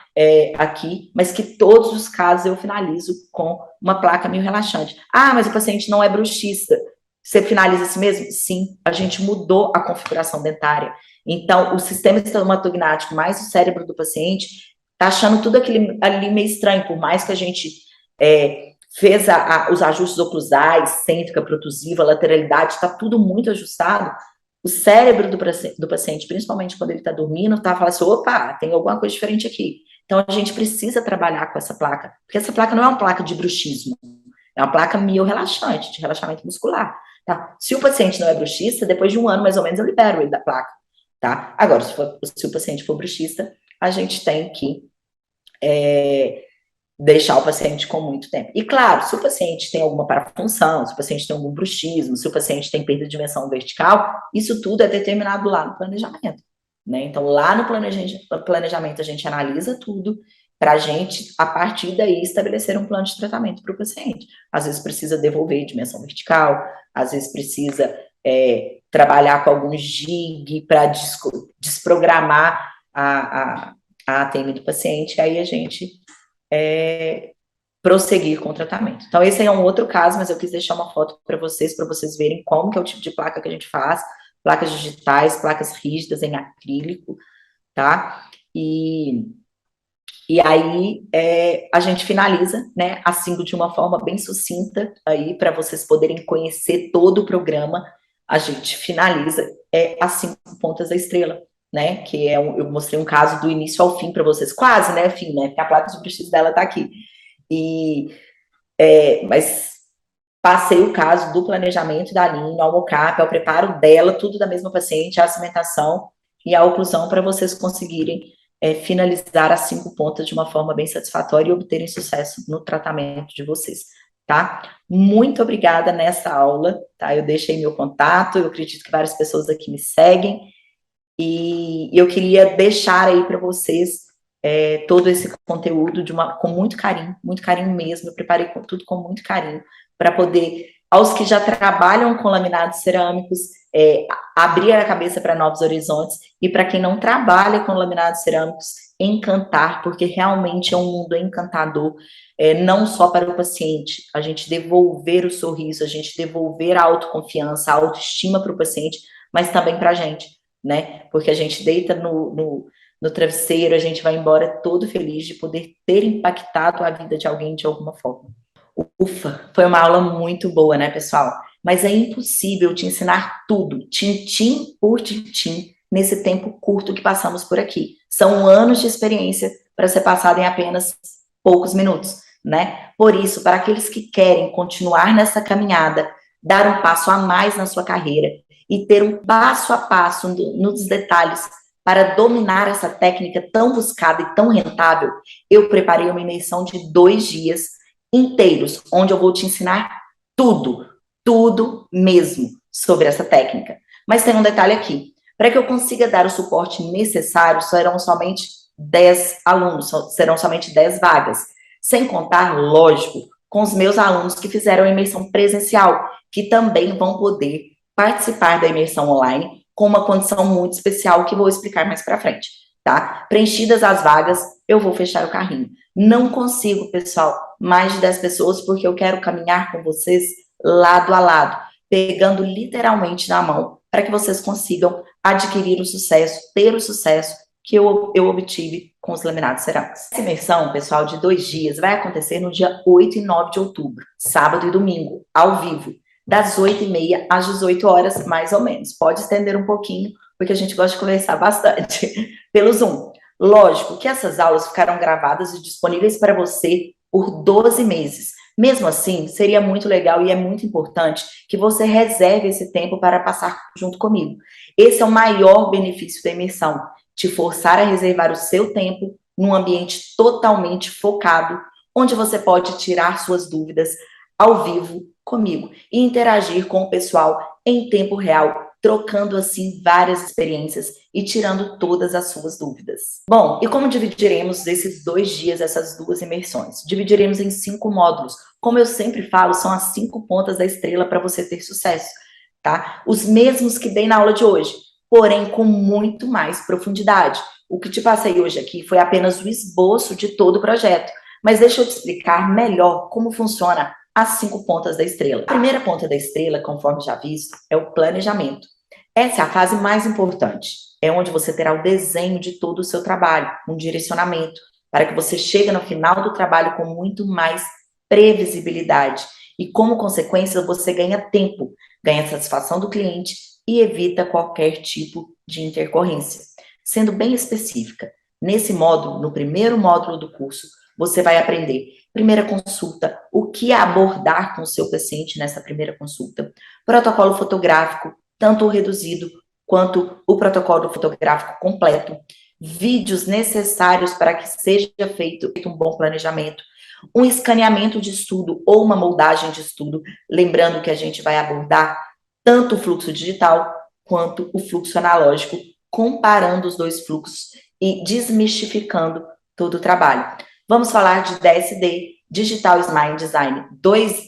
Aqui, mas que todos os casos eu finalizo com uma placa meio relaxante. Ah, mas o paciente não é bruxista. Você finaliza assim mesmo? Sim, a gente mudou a configuração dentária. Então, o sistema estomatognático mais o cérebro do paciente tá achando tudo aquilo ali meio estranho, por mais que a gente fez os ajustes oclusais, cêntrica, protusiva, lateralidade, está tudo muito ajustado. O cérebro do paciente, principalmente quando ele está dormindo, tá falando assim, opa, tem alguma coisa diferente aqui. Então, a gente precisa trabalhar com essa placa, porque essa placa não é uma placa de bruxismo, é uma placa miorrelaxante, de relaxamento muscular, tá? Se o paciente não é bruxista, depois de um ano, mais ou menos, eu libero ele da placa, tá? Agora, se o paciente for bruxista, a gente tem que deixar o paciente com muito tempo. E claro, se o paciente tem alguma parafunção, se o paciente tem algum bruxismo, se o paciente tem perda de dimensão vertical, isso tudo é determinado lá no planejamento, né? Então, lá no planejamento a gente analisa tudo para a gente, a partir daí, estabelecer um plano de tratamento para o paciente. Às vezes precisa devolver dimensão vertical, às vezes precisa trabalhar com algum jig para desprogramar a ATM do paciente, aí a gente prosseguir com o tratamento. Então, esse aí é um outro caso, mas eu quis deixar uma foto para vocês verem como que é o tipo de placa que a gente faz, placas digitais, placas rígidas em acrílico, tá? E aí a gente finaliza, né, assim de uma forma bem sucinta, aí para vocês poderem conhecer todo o programa, a gente finaliza as 5 pontas da estrela, né, que eu mostrei um caso do início ao fim para vocês, quase, né, fim, né, porque a placa de prestígio dela tá aqui, mas passei o caso do planejamento da linha, ao mockup, ao preparo dela, tudo da mesma paciente, a cimentação e a oclusão para vocês conseguirem finalizar as 5 pontas de uma forma bem satisfatória e obterem sucesso no tratamento de vocês, tá? Muito obrigada nessa aula, tá? Eu deixei meu contato, eu acredito que várias pessoas aqui me seguem, e eu queria deixar aí para vocês todo esse conteúdo com muito carinho mesmo, eu preparei tudo com muito carinho, para poder, aos que já trabalham com laminados cerâmicos, abrir a cabeça para novos horizontes, e para quem não trabalha com laminados cerâmicos, encantar, porque realmente é um mundo encantador, não só para o paciente, a gente devolver o sorriso, a gente devolver a autoconfiança, a autoestima para o paciente, mas também para a gente, né? Porque a gente deita no travesseiro, a gente vai embora todo feliz de poder ter impactado a vida de alguém de alguma forma. Ufa, foi uma aula muito boa, né, pessoal? Mas é impossível te ensinar tudo, tintim por tintim, nesse tempo curto que passamos por aqui. São anos de experiência para ser passado em apenas poucos minutos, né? Por isso, para aqueles que querem continuar nessa caminhada, dar um passo a mais na sua carreira e ter um passo a passo nos detalhes para dominar essa técnica tão buscada e tão rentável, eu preparei uma imersão de 2 dias inteiros, onde eu vou te ensinar tudo mesmo sobre essa técnica. Mas tem um detalhe aqui, para que eu consiga dar o suporte necessário, serão somente 10 alunos, serão somente 10 vagas, sem contar, lógico, com os meus alunos que fizeram a imersão presencial, que também vão poder participar da imersão online, com uma condição muito especial, que vou explicar mais para frente, tá? Preenchidas as vagas, eu vou fechar o carrinho. Não consigo, pessoal, mais de 10 pessoas, porque eu quero caminhar com vocês lado a lado, pegando literalmente na mão, para que vocês consigam adquirir o sucesso, ter o sucesso que eu obtive com os laminados cerâmicos. Essa imersão, pessoal, de 2 dias, vai acontecer no dia 8 e 9 de outubro, sábado e domingo, ao vivo, das 8h30 às 18 horas, mais ou menos. Pode estender um pouquinho, porque a gente gosta de conversar bastante, pelo Zoom. Lógico que essas aulas ficarão gravadas e disponíveis para você por 12 meses. Mesmo assim, seria muito legal e é muito importante que você reserve esse tempo para passar junto comigo. Esse é o maior benefício da imersão, te forçar a reservar o seu tempo num ambiente totalmente focado, onde você pode tirar suas dúvidas ao vivo comigo e interagir com o pessoal em tempo real, trocando assim várias experiências e tirando todas as suas dúvidas. Bom, e como dividiremos esses 2 dias, essas 2 imersões? Dividiremos em 5 módulos. Como eu sempre falo, são as 5 pontas da estrela para você ter sucesso, tá? Os mesmos que dei na aula de hoje, porém com muito mais profundidade. O que te passei hoje aqui foi apenas o esboço de todo o projeto, mas deixa eu te explicar melhor como funciona as 5 pontas da estrela. A primeira ponta da estrela, conforme já visto, é o planejamento. Essa é a fase mais importante. É onde você terá o desenho de todo o seu trabalho, um direcionamento, para que você chegue no final do trabalho com muito mais previsibilidade. E, como consequência, você ganha tempo, ganha satisfação do cliente e evita qualquer tipo de intercorrência. Sendo bem específica, nesse módulo, no primeiro módulo do curso, você vai aprender primeira consulta, o que abordar com o seu paciente nessa primeira consulta, protocolo fotográfico, tanto o reduzido quanto o protocolo fotográfico completo, vídeos necessários para que seja feito um bom planejamento, um escaneamento de estudo ou uma moldagem de estudo, lembrando que a gente vai abordar tanto o fluxo digital quanto o fluxo analógico, comparando os 2 fluxos e desmistificando todo o trabalho. Vamos falar de DSD, Digital Smile Design,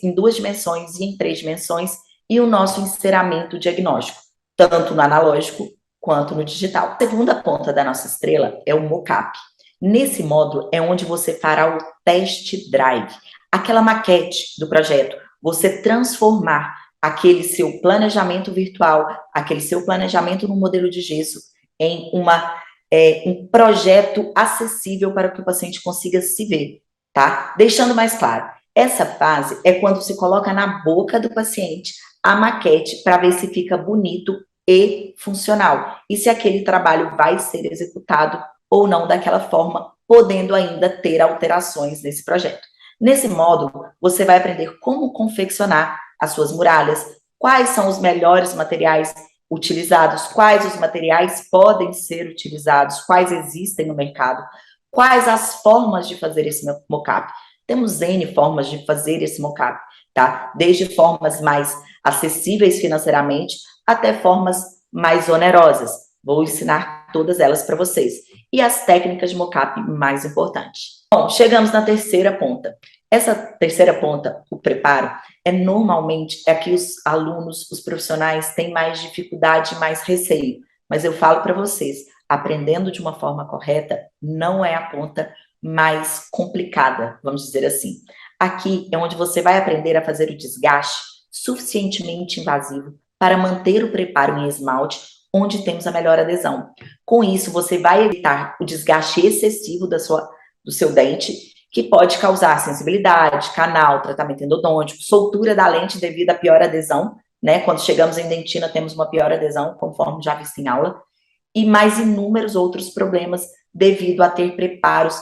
em 2 dimensões e em 3 dimensões, e o nosso enceramento diagnóstico, tanto no analógico quanto no digital. A segunda ponta da nossa estrela é o mockup. Nesse módulo é onde você fará o test drive, aquela maquete do projeto, você transformar aquele seu planejamento virtual, aquele seu planejamento no modelo de gesso em um projeto acessível para que o paciente consiga se ver, tá? Deixando mais claro, essa fase é quando se coloca na boca do paciente a maquete para ver se fica bonito e funcional, e se aquele trabalho vai ser executado ou não daquela forma, podendo ainda ter alterações nesse projeto. Nesse módulo, você vai aprender como confeccionar as suas muralhas, quais são os melhores materiais utilizados, quais os materiais podem ser utilizados, quais existem no mercado, quais as formas de fazer esse mockup. Temos N formas de fazer esse mockup, tá? Desde formas mais acessíveis financeiramente até formas mais onerosas. Vou ensinar todas elas para vocês. E as técnicas de mockup mais importantes. Bom, chegamos na terceira ponta. Essa terceira ponta, o preparo, normalmente que os alunos, os profissionais têm mais dificuldade, mais receio. Mas eu falo para vocês, aprendendo de uma forma correta, não é a ponta mais complicada, vamos dizer assim. Aqui é onde você vai aprender a fazer o desgaste suficientemente invasivo para manter o preparo em esmalte, onde temos a melhor adesão. Com isso, você vai evitar o desgaste excessivo do seu dente, que pode causar sensibilidade, canal, tratamento endodôntico, soltura da lente devido à pior adesão, né? Quando chegamos em dentina, temos uma pior adesão, conforme já visto em aula, e mais inúmeros outros problemas devido a ter preparos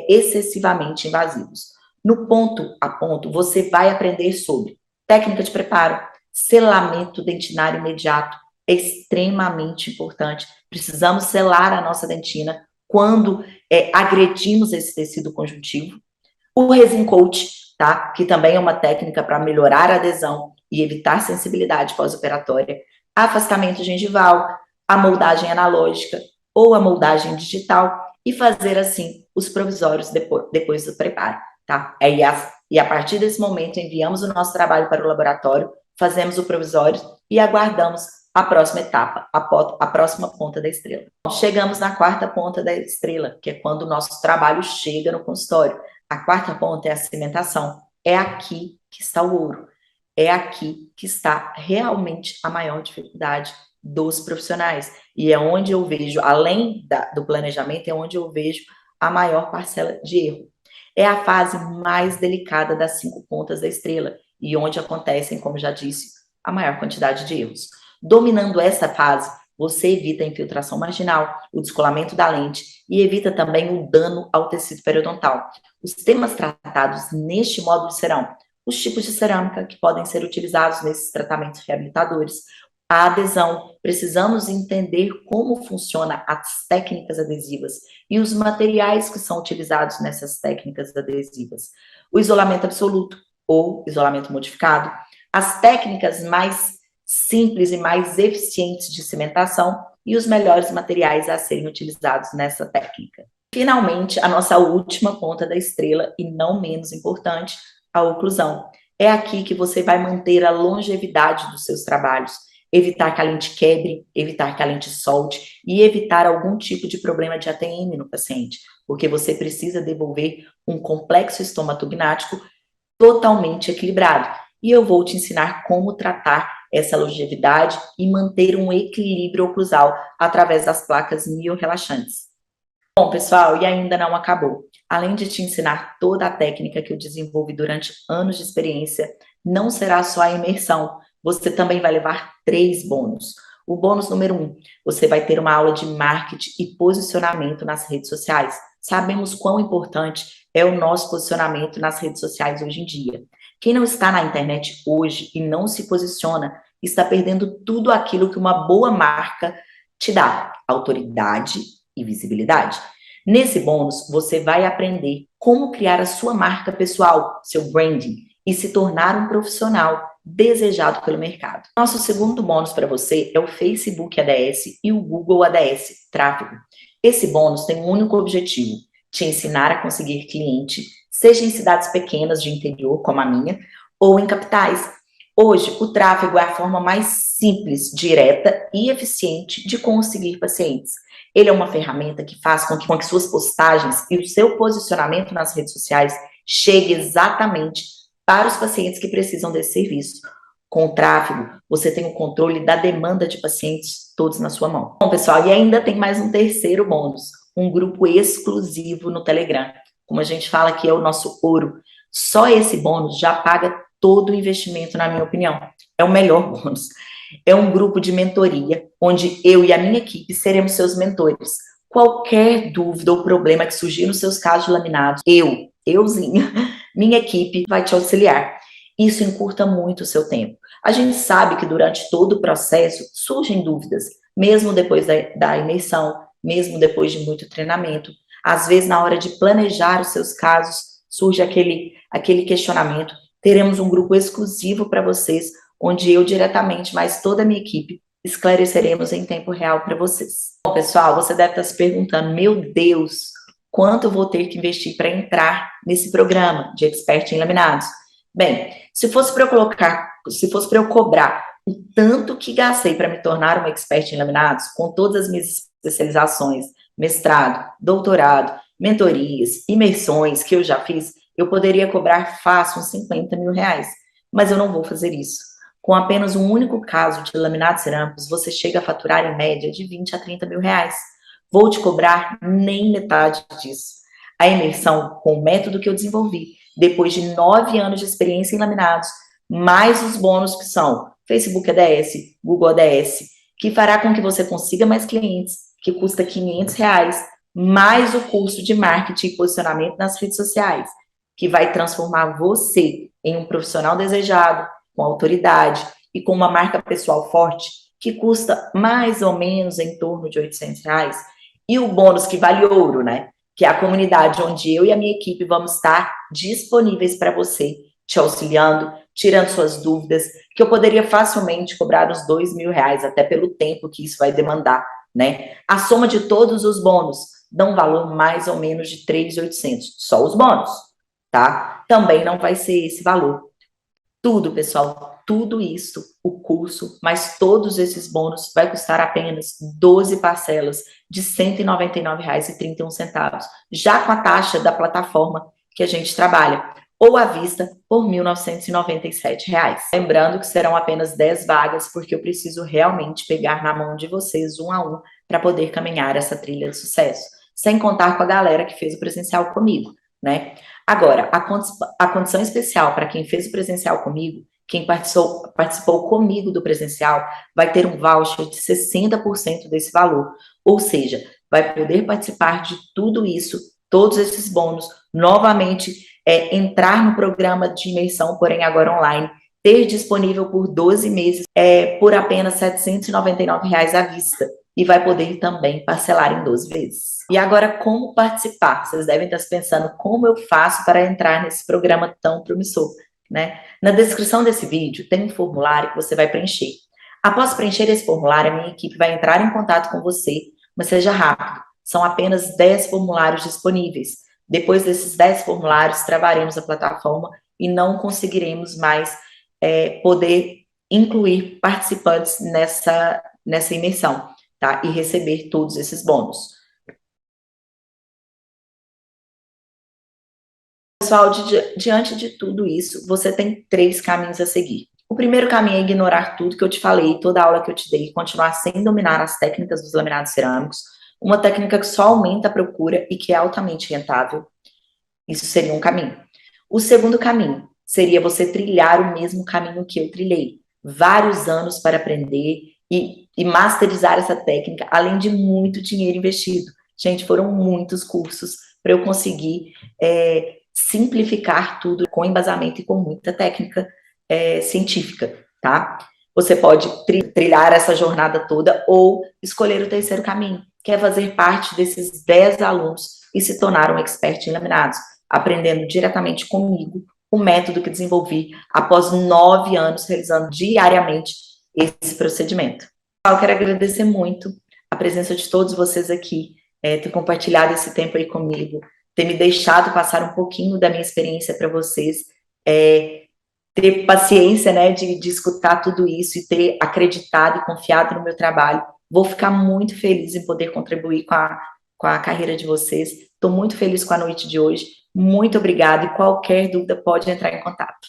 excessivamente invasivos. No ponto a ponto, você vai aprender sobre técnica de preparo, selamento dentinário imediato, é extremamente importante. Precisamos selar a nossa dentina quando agredimos esse tecido conjuntivo. O resin coat, tá? Que também é uma técnica para melhorar a adesão e evitar sensibilidade pós-operatória. Afastamento gengival, a moldagem analógica ou a moldagem digital e fazer, assim, os provisórios depois do preparo, tá? E a partir desse momento, enviamos o nosso trabalho para o laboratório, fazemos o provisório e aguardamos a próxima etapa, a próxima ponta da estrela. Chegamos na quarta ponta da estrela, que é quando o nosso trabalho chega no consultório. A quarta ponta é a cimentação. É aqui que está o ouro. É aqui que está realmente a maior dificuldade dos profissionais. E é onde eu vejo, além do planejamento, é onde eu vejo a maior parcela de erro. É a fase mais delicada das 5 pontas da estrela e onde acontecem, como já disse, a maior quantidade de erros. Dominando essa fase, você evita a infiltração marginal, o descolamento da lente e evita também o dano ao tecido periodontal. Os temas tratados neste módulo serão os tipos de cerâmica que podem ser utilizados nesses tratamentos reabilitadores, a adesão, precisamos entender como funcionam as técnicas adesivas e os materiais que são utilizados nessas técnicas adesivas, o isolamento absoluto ou isolamento modificado, as técnicas mais simples e mais eficientes de cimentação e os melhores materiais a serem utilizados nessa técnica. Finalmente, a nossa última ponta da estrela, e não menos importante, a oclusão. É aqui que você vai manter a longevidade dos seus trabalhos, evitar que a lente quebre, evitar que a lente solte e evitar algum tipo de problema de ATM no paciente, porque você precisa devolver um complexo estomatognático totalmente equilibrado. E eu vou te ensinar como tratar essa longevidade e manter um equilíbrio oclusal através das placas miorrelaxantes. Bom, pessoal, e ainda não acabou. Além de te ensinar toda a técnica que eu desenvolvi durante anos de experiência, não será só a imersão, você também vai levar 3 bônus. O bônus número 1, você vai ter uma aula de marketing e posicionamento nas redes sociais. Sabemos quão importante é o nosso posicionamento nas redes sociais hoje em dia. Quem não está na internet hoje e não se posiciona, está perdendo tudo aquilo que uma boa marca te dá, autoridade e visibilidade. Nesse bônus, você vai aprender como criar a sua marca pessoal, seu branding, e se tornar um profissional desejado pelo mercado. Nosso segundo bônus para você é o Facebook ADS e o Google ADS, tráfego. Esse bônus tem um único objetivo, te ensinar a conseguir cliente, seja em cidades pequenas de interior, como a minha, ou em capitais. Hoje, o tráfego é a forma mais simples, direta e eficiente de conseguir pacientes. Ele é uma ferramenta que faz com que suas postagens e o seu posicionamento nas redes sociais chegue exatamente para os pacientes que precisam desse serviço. Com o tráfego, você tem o controle da demanda de pacientes todos na sua mão. Bom, pessoal, e ainda tem mais um terceiro bônus, um grupo exclusivo no Telegram. Como a gente fala que é o nosso ouro, só esse bônus já paga todo o investimento, na minha opinião. É o melhor bônus. É um grupo de mentoria, onde eu e a minha equipe seremos seus mentores. Qualquer dúvida ou problema que surgir nos seus casos de laminados, euzinha, minha equipe vai te auxiliar. Isso encurta muito o seu tempo. A gente sabe que durante todo o processo surgem dúvidas, mesmo depois da imersão, mesmo depois de muito treinamento. Às vezes, na hora de planejar os seus casos, surge aquele questionamento. Teremos um grupo exclusivo para vocês, onde eu diretamente, mas toda a minha equipe, esclareceremos em tempo real para vocês. Bom, pessoal, você deve estar se perguntando, meu Deus, quanto eu vou ter que investir para entrar nesse programa de Expert em Laminados? Bem, se fosse para eu cobrar o tanto que gastei para me tornar uma expert em laminados, com todas as minhas especializações, mestrado, doutorado, mentorias, imersões que eu já fiz, eu poderia cobrar fácil uns 50 mil reais. Mas eu não vou fazer isso. Com apenas um único caso de laminados cerâmicos, você chega a faturar em média de 20 a 30 mil reais. Vou te cobrar nem metade disso. A imersão, com o método que eu desenvolvi, depois de 9 anos de experiência em laminados, mais os bônus que são Facebook ADS, Google ADS, que fará com que você consiga mais clientes, que custa 500 reais, mais o curso de marketing e posicionamento nas redes sociais, que vai transformar você em um profissional desejado, com autoridade e com uma marca pessoal forte, que custa mais ou menos em torno de 800 reais, e o bônus que vale ouro, né? Que é a comunidade onde eu e a minha equipe vamos estar disponíveis para você, te auxiliando, tirando suas dúvidas, que eu poderia facilmente cobrar os 2 mil reais, até pelo tempo que isso vai demandar, né? A soma de todos os bônus dá um valor mais ou menos de 3.800, só os bônus, tá? Também não vai ser esse valor. Tudo, pessoal, tudo isso, o curso, mas todos esses bônus vai custar apenas 12 parcelas de R$ 199,31, já com a taxa da plataforma que a gente trabalha, ou à vista por R$ 1.997. Lembrando que serão apenas 10 vagas, porque eu preciso realmente pegar na mão de vocês um a um para poder caminhar essa trilha de sucesso, sem contar com a galera que fez o presencial comigo, né? Agora, a condição especial para quem fez o presencial comigo, quem participou comigo do presencial, vai ter um voucher de 60% desse valor. Ou seja, vai poder participar de tudo isso, todos esses bônus, novamente, entrar no programa de imersão, porém agora online, ter disponível por 12 meses, por apenas R$ 799 à vista. E vai poder também parcelar em 12 vezes. E agora, como participar? Vocês devem estar pensando, como eu faço para entrar nesse programa tão promissor, né? Na descrição desse vídeo tem um formulário que você vai preencher. Após preencher esse formulário, a minha equipe vai entrar em contato com você, mas seja rápido. São apenas 10 formulários disponíveis. Depois desses 10 formulários, travaremos a plataforma e não conseguiremos mais poder incluir participantes nessa imersão. Tá? E receber todos esses bônus. Pessoal, diante de tudo isso, você tem 3 caminhos a seguir. O primeiro caminho é ignorar tudo que eu te falei, toda a aula que eu te dei, continuar sem dominar as técnicas dos laminados cerâmicos, uma técnica que só aumenta a procura e que é altamente rentável. Isso seria um caminho. O segundo caminho seria você trilhar o mesmo caminho que eu trilhei. Vários anos para aprender e masterizar essa técnica, além de muito dinheiro investido. Gente, foram muitos cursos para eu conseguir simplificar tudo com embasamento e com muita técnica científica, tá? Você pode trilhar essa jornada toda ou escolher o terceiro caminho, que é fazer parte desses 10 alunos e se tornar um expert em laminados, aprendendo diretamente comigo o método que desenvolvi após 9 anos realizando diariamente esse procedimento. Eu quero agradecer muito a presença de todos vocês aqui, ter compartilhado esse tempo aí comigo, ter me deixado passar um pouquinho da minha experiência para vocês, ter paciência, né, de escutar tudo isso e ter acreditado e confiado no meu trabalho. Vou ficar muito feliz em poder contribuir com a carreira de vocês. Estou muito feliz com a noite de hoje. Muito obrigada e qualquer dúvida pode entrar em contato.